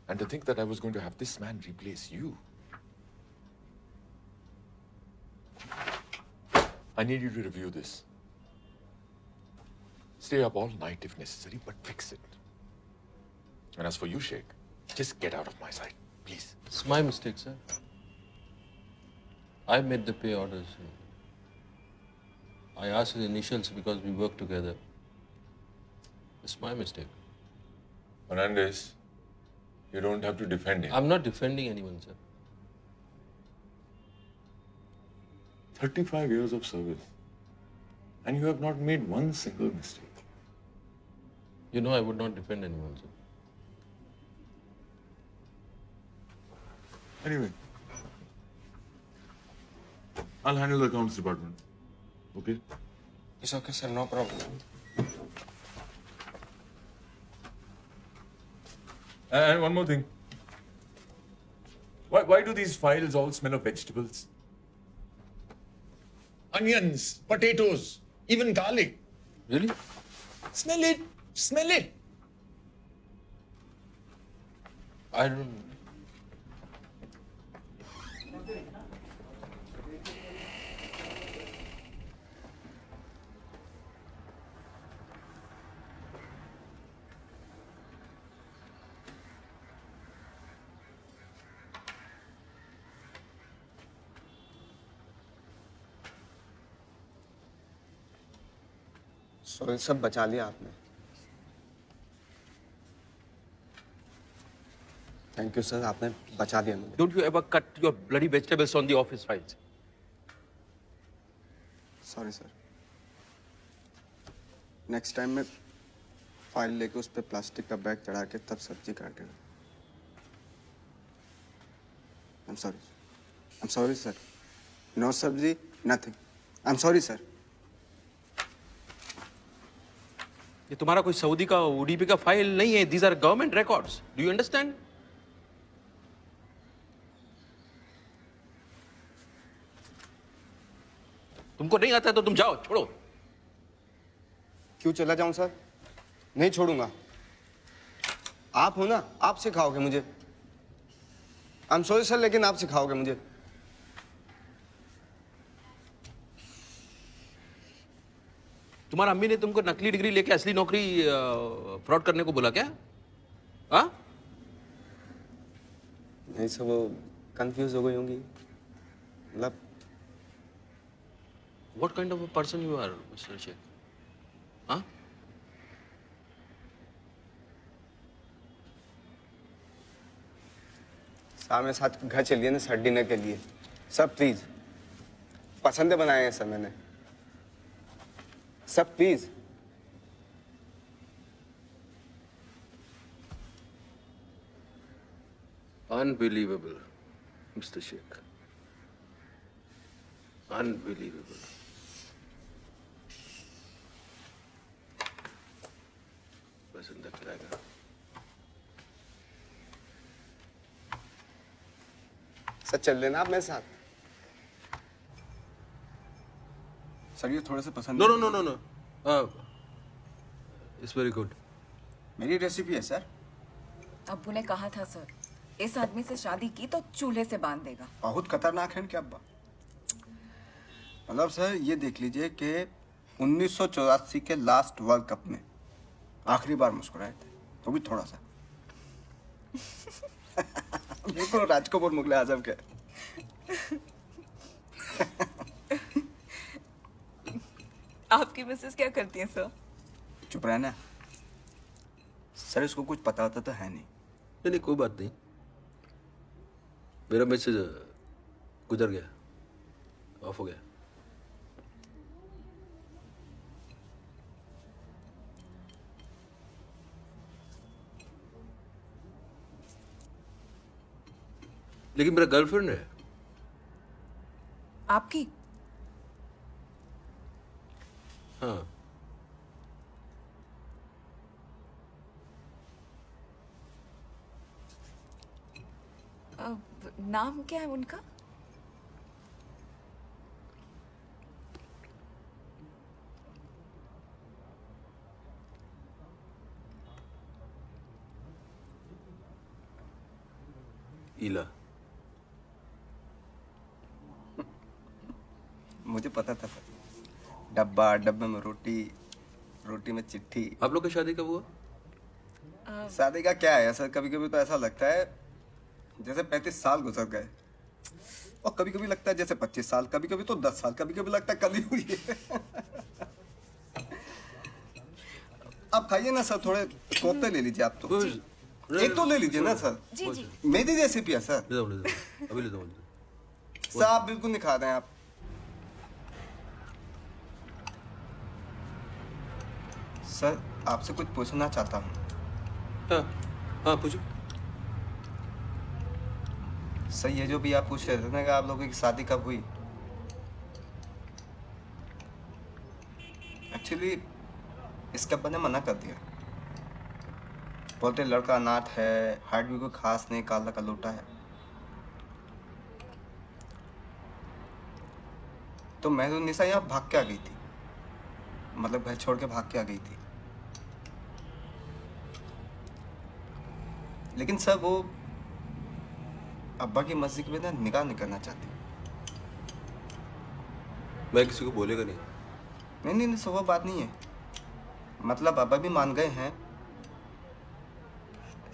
And to think that I was going to have this man replace you. I need you to review this. Stay up all night if necessary, but fix it. And as for you, Sheikh, just get out of my sight, please. It's my mistake, sir. I made the pay orders. I asked his initials because we work together. It's my mistake. Fernandez, you don't have to defend him. I'm not defending anyone, sir. 35 years of service. And you have not made one single mistake. You know I would not defend anyone, sir. Anyway, I'll handle the accounts department. Okay? It's okay, sir. No problem. And one more thing. Why do these files all smell of vegetables? Onions, potatoes, even garlic. Really? Smell it. Smell it. I don't. सो सब बचा लिया आपने। Thank you sir, आपने बचा दिया मुझे। Don't you ever cut your bloody vegetables on the office files? Sorry sir. Next time मैं file लेके उस पर प्लास्टिक का बैग चढ़ा के तब सब्जी काटेगा। I'm sorry. I'm sorry, sir. No सब्जी, nothing. I'm sorry, sir. ये तुम्हारा कोई सऊदी का ओडीपी का फाइल नहीं है. These are government records. Do you understand? तुमको नहीं आता है तो तुम जाओ, छोड़ो. क्यों चला जाऊं सर? नहीं छोड़ूंगा. आप हो ना, आप सिखाओगे मुझे. आई एम सॉरी सर, लेकिन आप सिखाओगे मुझे. तुम्हारा अम्मी ने तुमको नकली डिग्री लेके असली नौकरी फ्रॉड करने को बोला क्या? हाँ? नहीं सर, वो कंफ्यूज हो गई होंगी. मतलब What kind of a person you are, Mr. Sheikh? हाँ? साहब मेरे साथ घर चलिए ना सर, डिनर के लिए. सर प्लीज, पसंद बनाए हैं सर मैंने. Sir please. Unbelievable, Mr. Sheikh. Unbelievable. पसंद करेगा. सर चल लेना आप मेरे साथ. सर ये थोड़ा सा पसंद. No. It's very good. मेरी रेसिपी है सर. अब्बू ने कहा था सर, इस आदमी से शादी की तो चूल्हे से बांध देगा। बहुत खतरनाक है क्या अब्बा? मतलब सर ये देख लीजिए कि 1984 के लास्ट वर्ल्ड कप में आखिरी बार मुस्कुराए थे, तो भी थोड़ा सा। बिल्कुल राजकपूर मुगले आजम के। आपकी मिसेस क्या करती हैं सर? चुप रहना सर, इसको कुछ पता होता तो है नहीं। नहीं नहीं, कोई बात नहीं। मेरा मैसेज गुजर गया, ऑफ हो गया। लेकिन मेरा गर्लफ्रेंड है। आपकी? हाँ। नाम क्या है उनका? ईला। मुझे पता था सर, डब्बा, डब्बे में रोटी, रोटी में चिट्ठी। आप लोग की शादी कब हुआ? शादी का क्या है सर, कभी कभी तो ऐसा लगता है जैसे 35 साल गुजर गए, और कभी कभी लगता है जैसे 25 साल, कभी कभी तो 10 साल, कभी कभी लगता है कल ही हुई है। आप खाइए ना सर, थोड़े कोफ्ते ले लीजिए आप तो। एक तो ले लीजिए ना सर। जी जी। मेरी रेसिपी है सर। ले दो, अभी ले दो। सर आप बिल्कुल नहीं खा रहे हैं आप। सर आपसे कुछ पूछना चाहता हूँ। हाँ हाँ, पूछो। सर ये जो भी आप पूछ रहे थे ना कि आप लोगों की शादी कब हुई, एक्चुअली इसके अब्बा ने मना कर दिया। बोलते लड़का अनाथ है, हाइट भी कोई खास नहीं, काला का लोटा है। तो मेहरुन्निसा यहाँ भाग के आ गई थी, मतलब घर छोड़ के भाग के आ गई थी। लेकिन सर वो अब्बा की मर्जी के बिना निकाह नहीं करना चाहती। मैं किसी को बोलेगा नहीं। नहीं नहीं, सर वो बात नहीं है, मतलब अब्बा भी मान गए हैं,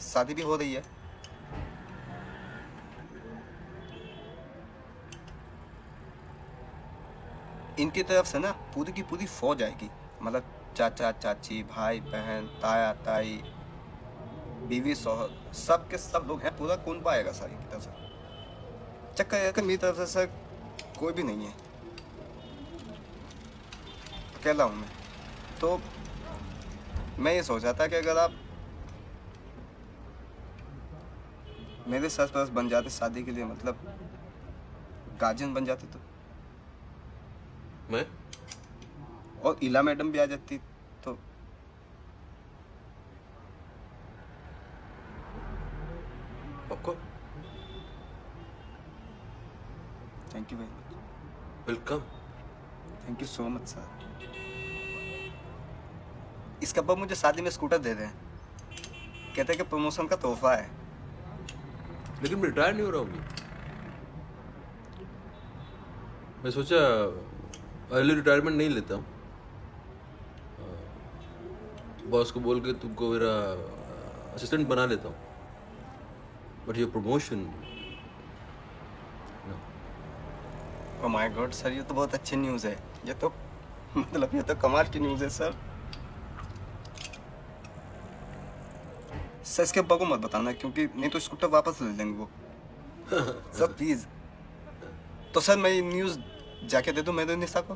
शादी भी हो रही है। इनकी तरफ से ना पूरी की पूरी फौज आएगी, मतलब चाचा चाची, भाई बहन, ताया ताई, बीवी शौहर, सब के सब लोग हैं, पूरा कुनबा आएगा सर इनकी तरफ से। चक्कर मेरी तरफ से सर कोई भी नहीं है, अकेला हूँ मैं। तो मैं ये सोच रहा था कि अगर आप मेरे सरपरस बन जाते शादी के लिए, मतलब गार्जियन बन जाते तो मैं, और इला मैडम भी आ जाती तो। आपको thank you very much. Welcome. Thank you so much sir. इसके अब्बा मुझे शादी में स्कूटर दे रहे हैं, कहते हैं कि प्रमोशन का तोहफा है। लेकिन मैं रिटायर नहीं हो रहा हूँ। मैं सोचा अर्ली रिटायरमेंट नहीं लेता हूँ। बॉस को बोल के तुमको मेरा असिस्टेंट बना लेता हूँ। बट ये promotion, oh my God sir, ये तो बहुत अच्छी न्यूज़ है। ये तो मतलब ये तो कमाल की न्यूज़ है सर। सर इसके अब्बा को मत बताना, क्योंकि नहीं तो स्कूटर वापस ले लेंगे वो। Sir please. तो सर मैं ये न्यूज़ जाके दे दूं मेहरुन्निसा को?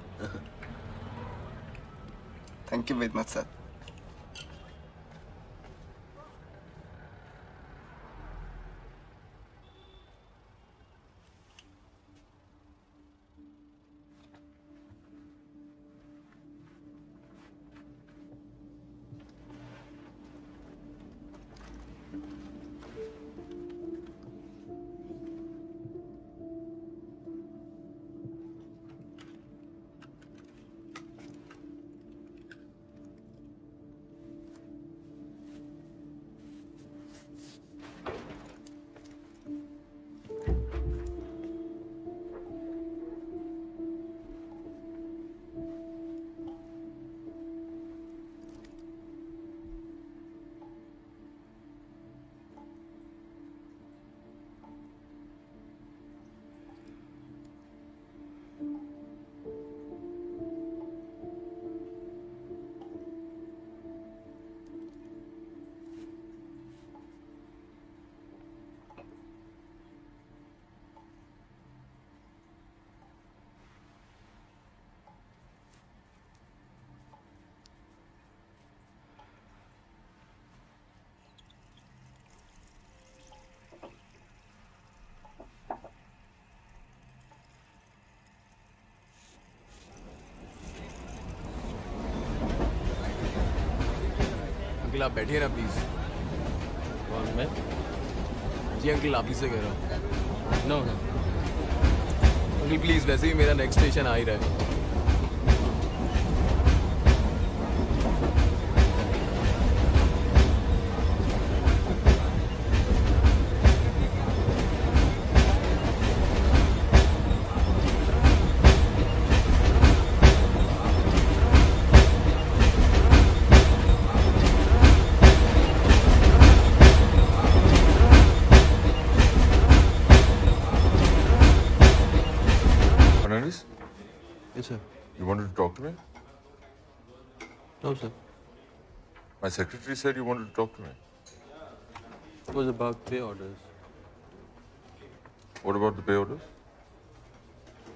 Thank you very much sir. Uncle आप बैठिए ना प्लीज। कौन मैं? जी अंकल आप ही से कह रहा हूँ। नो नो अंकल प्लीज, वैसे भी मेरा नेक्स्ट स्टेशन आ ही रहा है। Fernandez, Yes, sir. you wanted to talk to me? No, sir. My secretary said you wanted to talk to me. It was about pay orders. What about the pay orders?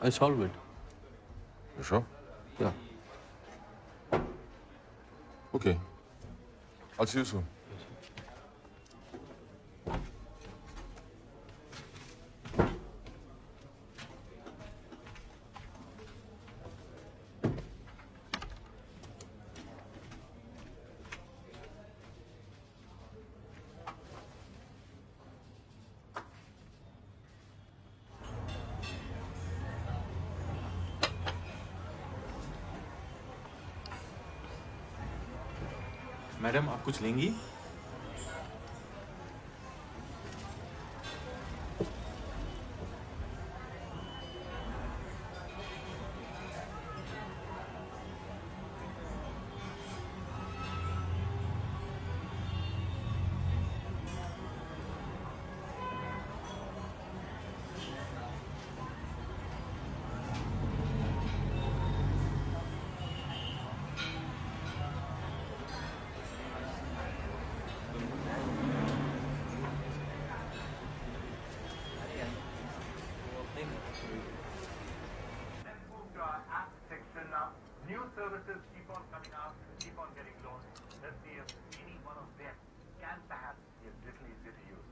I solved it. You sure? Yeah. Okay. I'll see you soon. Madam आप कुछ लेंगी? New services keep on coming out, keep on getting launched. Let's see if any one of them can perhaps be a little easier to use.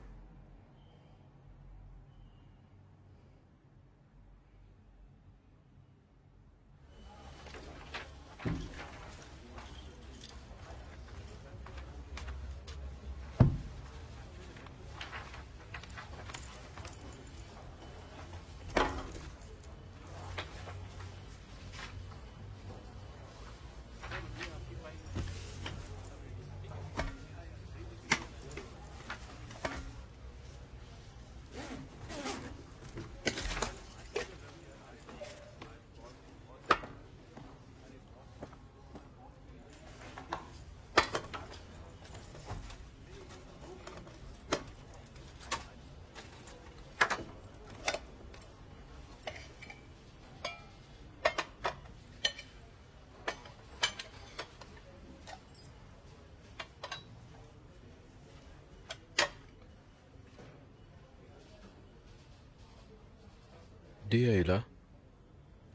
Dear Ila,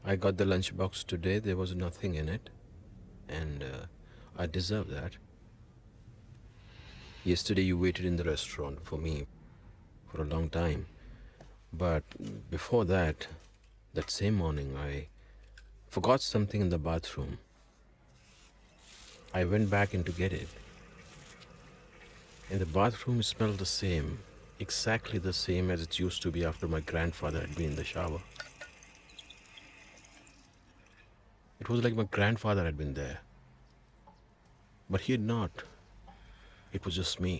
I got the lunchbox today. There was nothing in it. And I deserve that. Yesterday you waited in the restaurant for me for a long time. But before that, that same morning, I forgot something in the bathroom. I went back in to get it. In the bathroom, it smelled the same. Exactly the same as it used to be after my grandfather had been in the shower. It was like my grandfather had been there. But he had not. It was just me.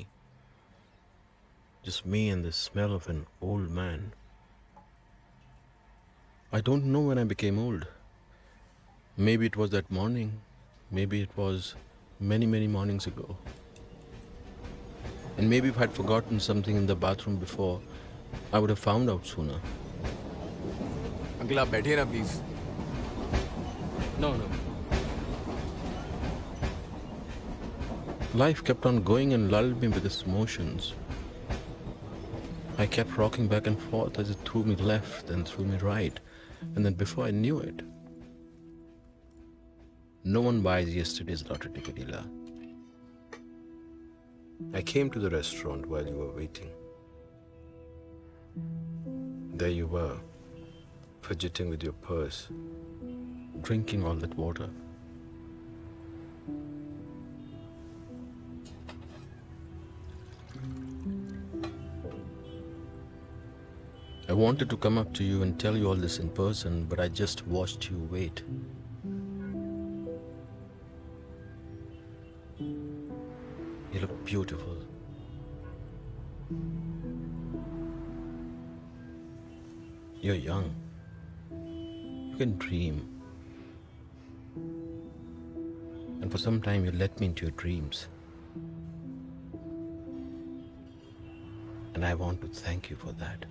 Just me and the smell of an old man. I don't know when I became old. Maybe it was that morning. Maybe it was many, many mornings ago. And maybe if I'd forgotten something in the bathroom before, I would have found out sooner. Uncle आप बैठिए ना please. No. Life kept on going and lulled me with its motions. I kept rocking back and forth as it threw me left and threw me right. And then before I knew it, no one buys yesterday's lottery ticket, Ila. I came to the restaurant while you were waiting. There you were, fidgeting with your purse, drinking all that water. I wanted to come up to you and tell you all this in person, but I just watched you wait. You look beautiful. You're young. You can dream. And for some time you let me into your dreams. And I want to thank you for that.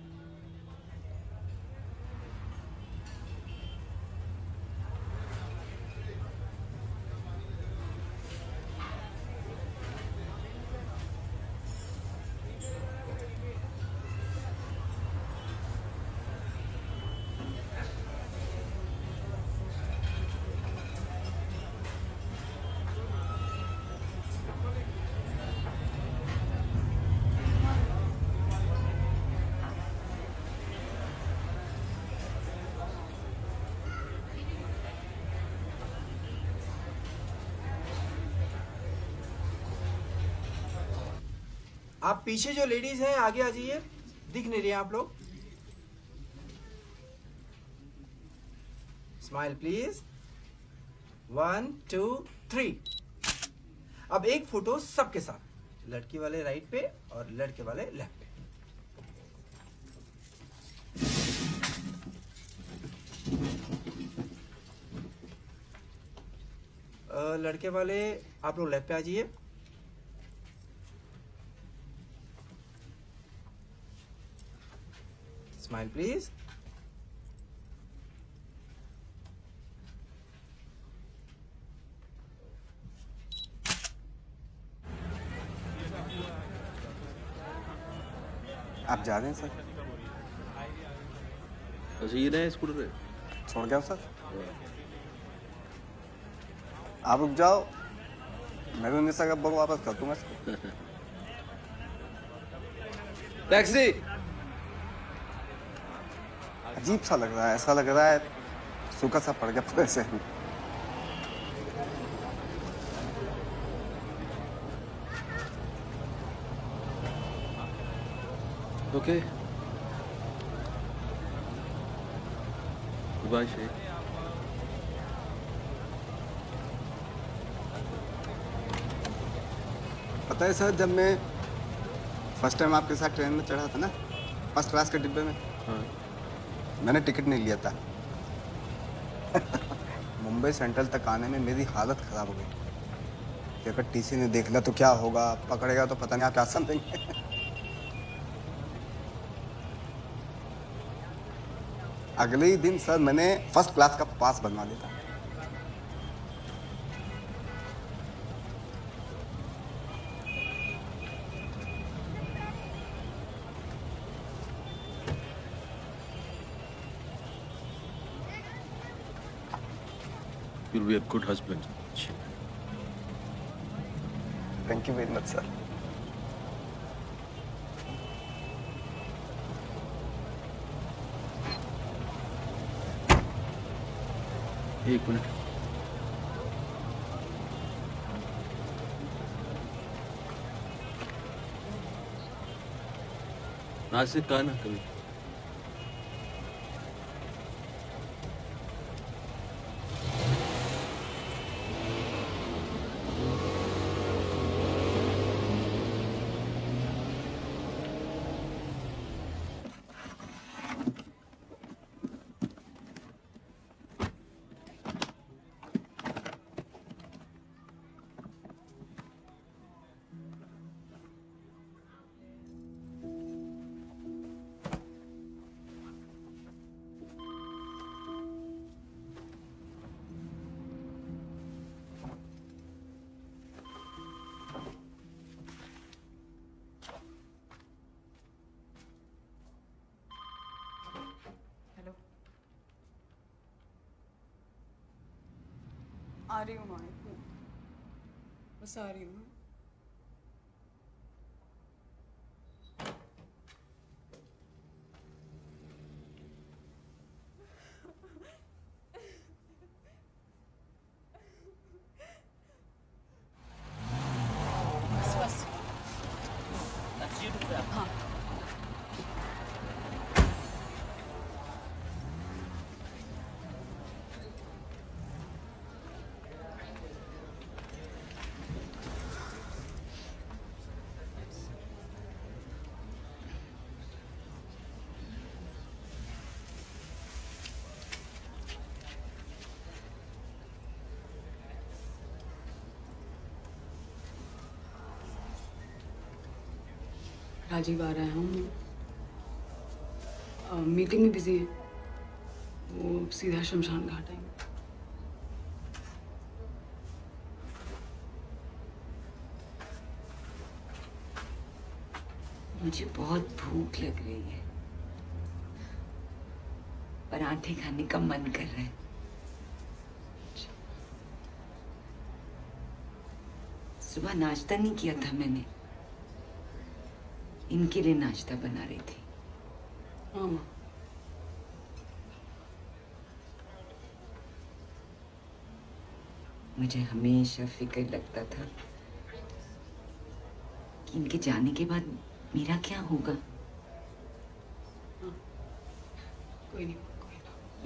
आप पीछे जो ladies हैं आगे आ जाइए, दिख नहीं रही हैं आप लोग। Smile please. 1 2 3। अब एक फोटो सबके साथ, लड़की वाले राइट पे और लड़के वाले लेफ्ट पे। लड़के वाले आप लोग लेफ्ट पे आ जाइए। Smile, please. आप जा रहे हैं सर? अच्छा ये नया स्कूटर है? छोड़ गया सर। आप रुक जाओ, मैं भी मिसा का बग वापस कर दूंगा इसको। टैक्सी। अजीब सा लग रहा है, ऐसा लग रहा है सूखा सा पड़ गया पूरे से। Okay bye Shaikh. पता है सर, जब मैं फर्स्ट टाइम आपके साथ ट्रेन में चढ़ा था ना, फर्स्ट क्लास के डिब्बे में, हाँ। मैंने टिकट नहीं लिया था। मुंबई सेंट्रल तक आने में मेरी हालत खराब हो गई कि अगर टीसी ने देख लिया तो क्या होगा, पकड़ेगा तो पता नहीं आप क्या समझेंगे। अगले ही दिन सर मैंने फर्स्ट क्लास का पास बनवा लिया था। You'll be a good husband. Thank you very much, sir. एक मिनट। नासिक का ना कभी। आ रही हूँ माँ, बस आ रही हूँ। बस बस। हाँ। राजीव आ रहा है, हम मीटिंग में बिजी है, वो सीधा शमशान घाट आएंगे। मुझे बहुत भूख लग रही है, पराठे खाने का मन कर रहा है। सुबह नाश्ता नहीं किया था मैंने, इनके लिए नाश्ता बना रही थी। हाँ माँ। मुझे हमेशा फिक्र लगता था कि इनके जाने के बाद मेरा क्या होगा। कोई नहीं।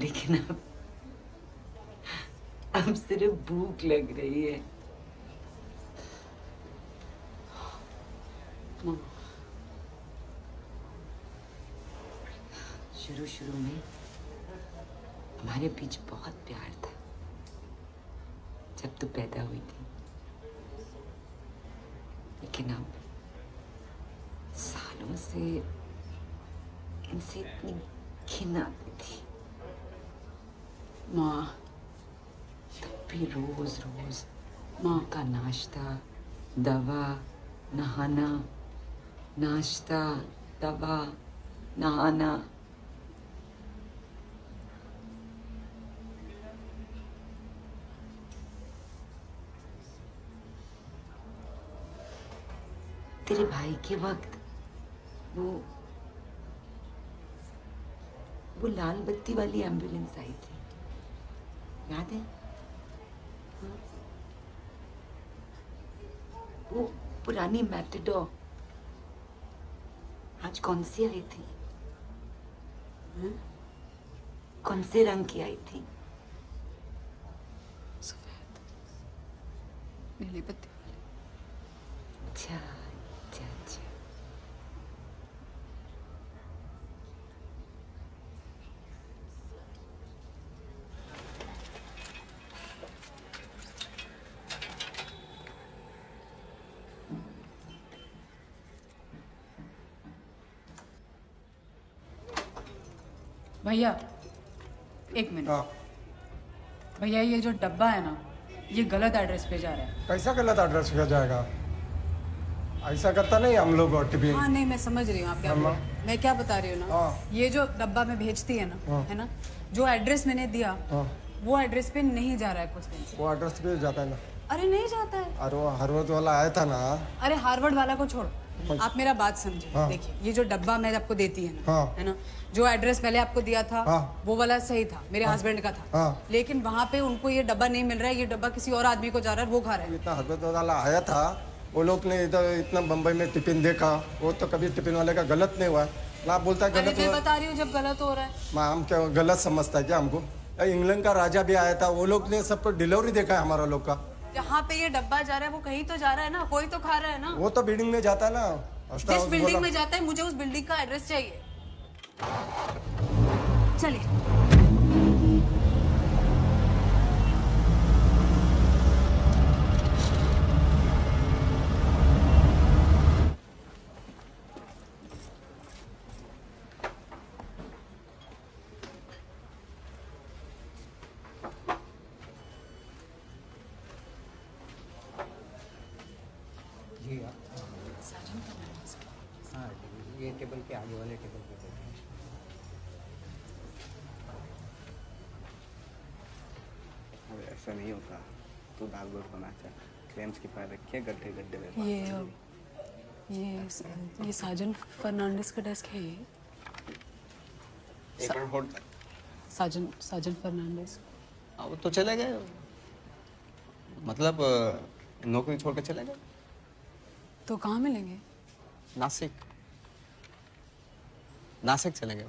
लेकिन अब सिर्फ भूख लग रही है। शुरू में हमारे बीच बहुत प्यार था, जब तू पैदा हुई थी। लेकिन अब सालों से इनसे इतनी घिन आती थी। माँ, तब भी रोज माँ का नाश्ता, दवा, नहाना, नाश्ता, दवा, नहाना। तेरे भाई के वक्त वो लाल बत्ती वाली एम्बुलेंस आई थी, याद है? हाँ? वो पुरानी मैटेडोर आज कौन सी आई थी? हाँ? कौन से रंग की आई थी? सफेद, नीली बत्ती वाली। अच्छा। भैया एक मिनट। भैया ये जो डब्बा है ना, ये गलत एड्रेस पे जा रहा है। कैसा गलत एड्रेस पे जाएगा? ऐसा करता नहीं हम लोग टिफिन। हाँ नहीं, मैं समझ रही हूँ आप क्या मैं क्या बता रही हूँ ना। ये जो डब्बा में भेजती है ना, है ना, जो एड्रेस मैंने दिया वो एड्रेस पे नहीं जा रहा है कुछ दिन से। वो एड्रेस पे जाता है ना? अरे नहीं जाता है। अरे वो हार्वर्ड वाला आया था ना। अरे हार्वर्ड वाला को छोड़ो, आप मेरा बात समझे। देखिए ये जो डब्बा मैं आपको देती है ना, है ना, जो एड्रेस पहले आपको दिया था वो वाला सही था, मेरे हस्बैंड का था। लेकिन वहाँ पे उनको ये डब्बा नहीं मिल रहा है, ये डब्बा किसी और आदमी को जा रहा है, वो खा रहा है। इतना हार्वर्ड वाला आया था, वो लोग ने इतना बम्बई में टिफिन देखा, वो तो कभी टिफिन वाले का गलत नहीं हुआ ना, बोलता है गलत। मैं बता रही हूँ जब गलत हो रहा है। माँ हम क्या गलत समझता है क्या हमको? इंग्लैंड का राजा भी आया था, वो लोग ने सबको डिलीवरी देखा है हमारा लोग का। जहाँ पे ये डब्बा जा रहा है वो कहीं तो जा रहा है ना, कोई तो खा रहा है ना। वो तो बिल्डिंग में जाता है ना, जिस बिल्डिंग में जाता है मुझे उस बिल्डिंग का एड्रेस चाहिए। चलिए ये टेबल के आगे वाले टेबल पे बैठे हैं। अरे ऐसा नहीं होता, तू दाल गोट बना चाह, क्लेम्स की फाइल रखिए, गड्ढे गड्ढे में। ये साजन फर्नांडिस का डेस्क है। ये एक मिनट होल्ड। साजन फर्नांडिस। वो तो चले गए, मतलब नौकरी छोड़ के चले गए। तो कहाँ मिलेंगे? नासिक चले गए।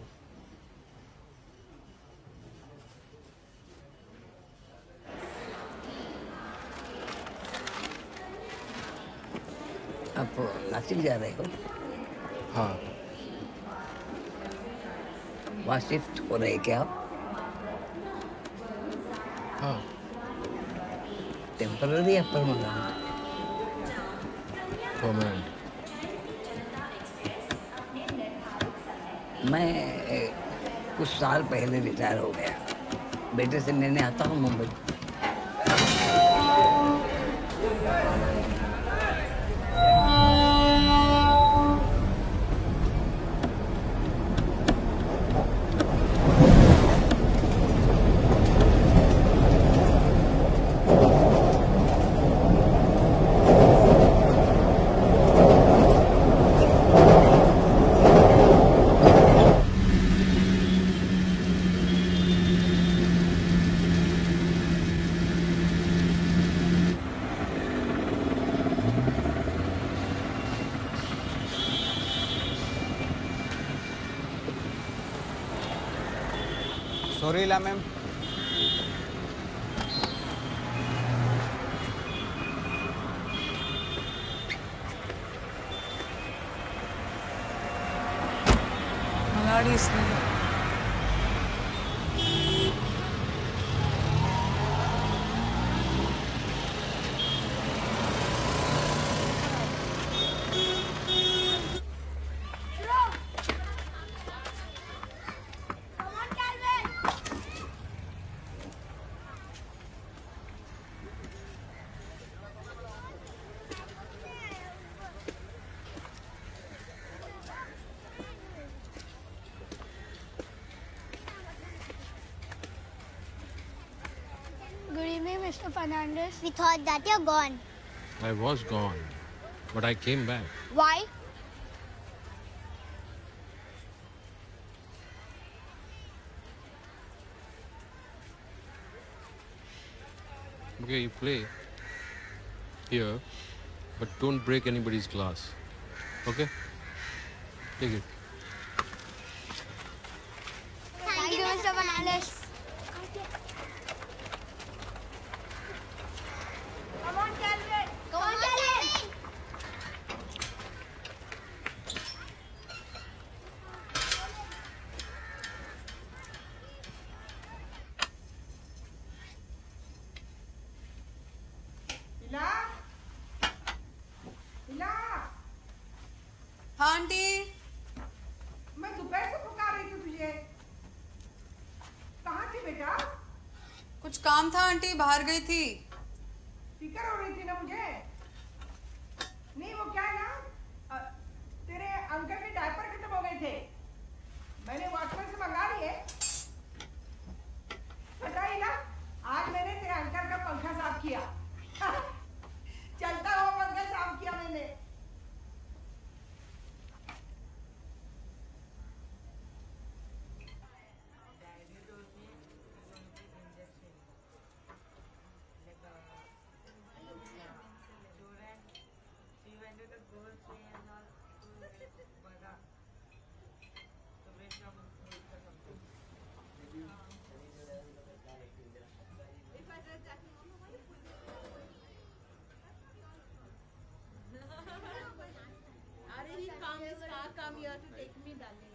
आप नासिक जा रहे हो? हाँ। वहाँ शिफ्ट हो रहे क्या आप? हाँ। टेम्पररी या परमानेंट? परमानेंट। मैं कुछ साल पहले रिटायर हो गया। बेटे से लेने आता हूँ मुंबई। सॉरी ला मैम। मलाड़ी इसलिए Good evening, Mr. Fernandez. We thought that you're gone. I was gone, but I came back. Why? Okay, you play here, but don't break anybody's glass. Okay? Take it. Thank you, Mr. Fernandez. Come on, Calvin. Come on, Calvin. इला, इला, हाँ aunty. मैं दोपहर से पुकार रही थी तुझे। कहाँ थी बेटा? कुछ काम था आंटी, बाहर गई थी। फिक्र हो रही थी ना मुझे। नहीं वो क्या है ना, तेरे अंकल के डायपर खत्म हो गए थे। मैंने वॉचमैन से मंगा लिए। पता ही ना, आज मैंने तेरे अंकल का पंखा साफ किया। चलता हुआ पंखा साफ किया मैंने। Come here to take me, darling.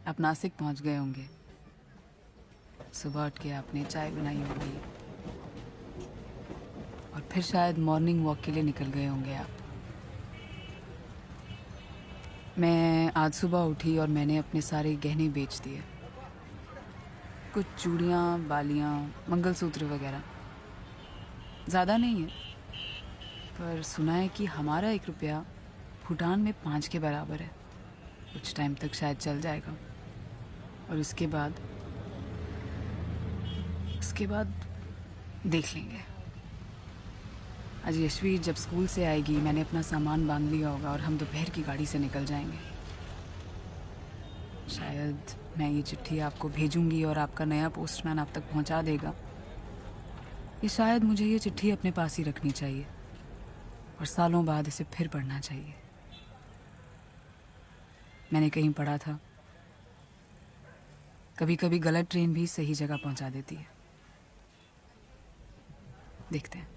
आप नासिक पहुंच गए होंगे। सुबह उठ के आपने चाय बनाई होगी और फिर शायद मॉर्निंग वॉक के लिए निकल गए होंगे आप। मैं आज सुबह उठी और मैंने अपने सारे गहने बेच दिए। कुछ चूड़ियाँ, बालियाँ, मंगलसूत्र वगैरह। ज़्यादा नहीं है, पर सुना है कि हमारा 1 रुपया भूटान में 5 के बराबर है। कुछ टाइम तक शायद चल जाएगा, और उसके बाद देख लेंगे। आज यशवी जब स्कूल से आएगी, मैंने अपना सामान बांध लिया होगा और हम दोपहर की गाड़ी से निकल जाएंगे। शायद मैं ये चिट्ठी आपको भेजूंगी और आपका नया पोस्टमैन आप तक पहुंचा देगा। ये शायद मुझे ये चिट्ठी अपने पास ही रखनी चाहिए और सालों बाद इसे फिर पढ़ना चाहिए। मैंने कहीं पढ़ा था, कभी कभी गलत ट्रेन भी सही जगह पहुंचा देती है। देखते हैं।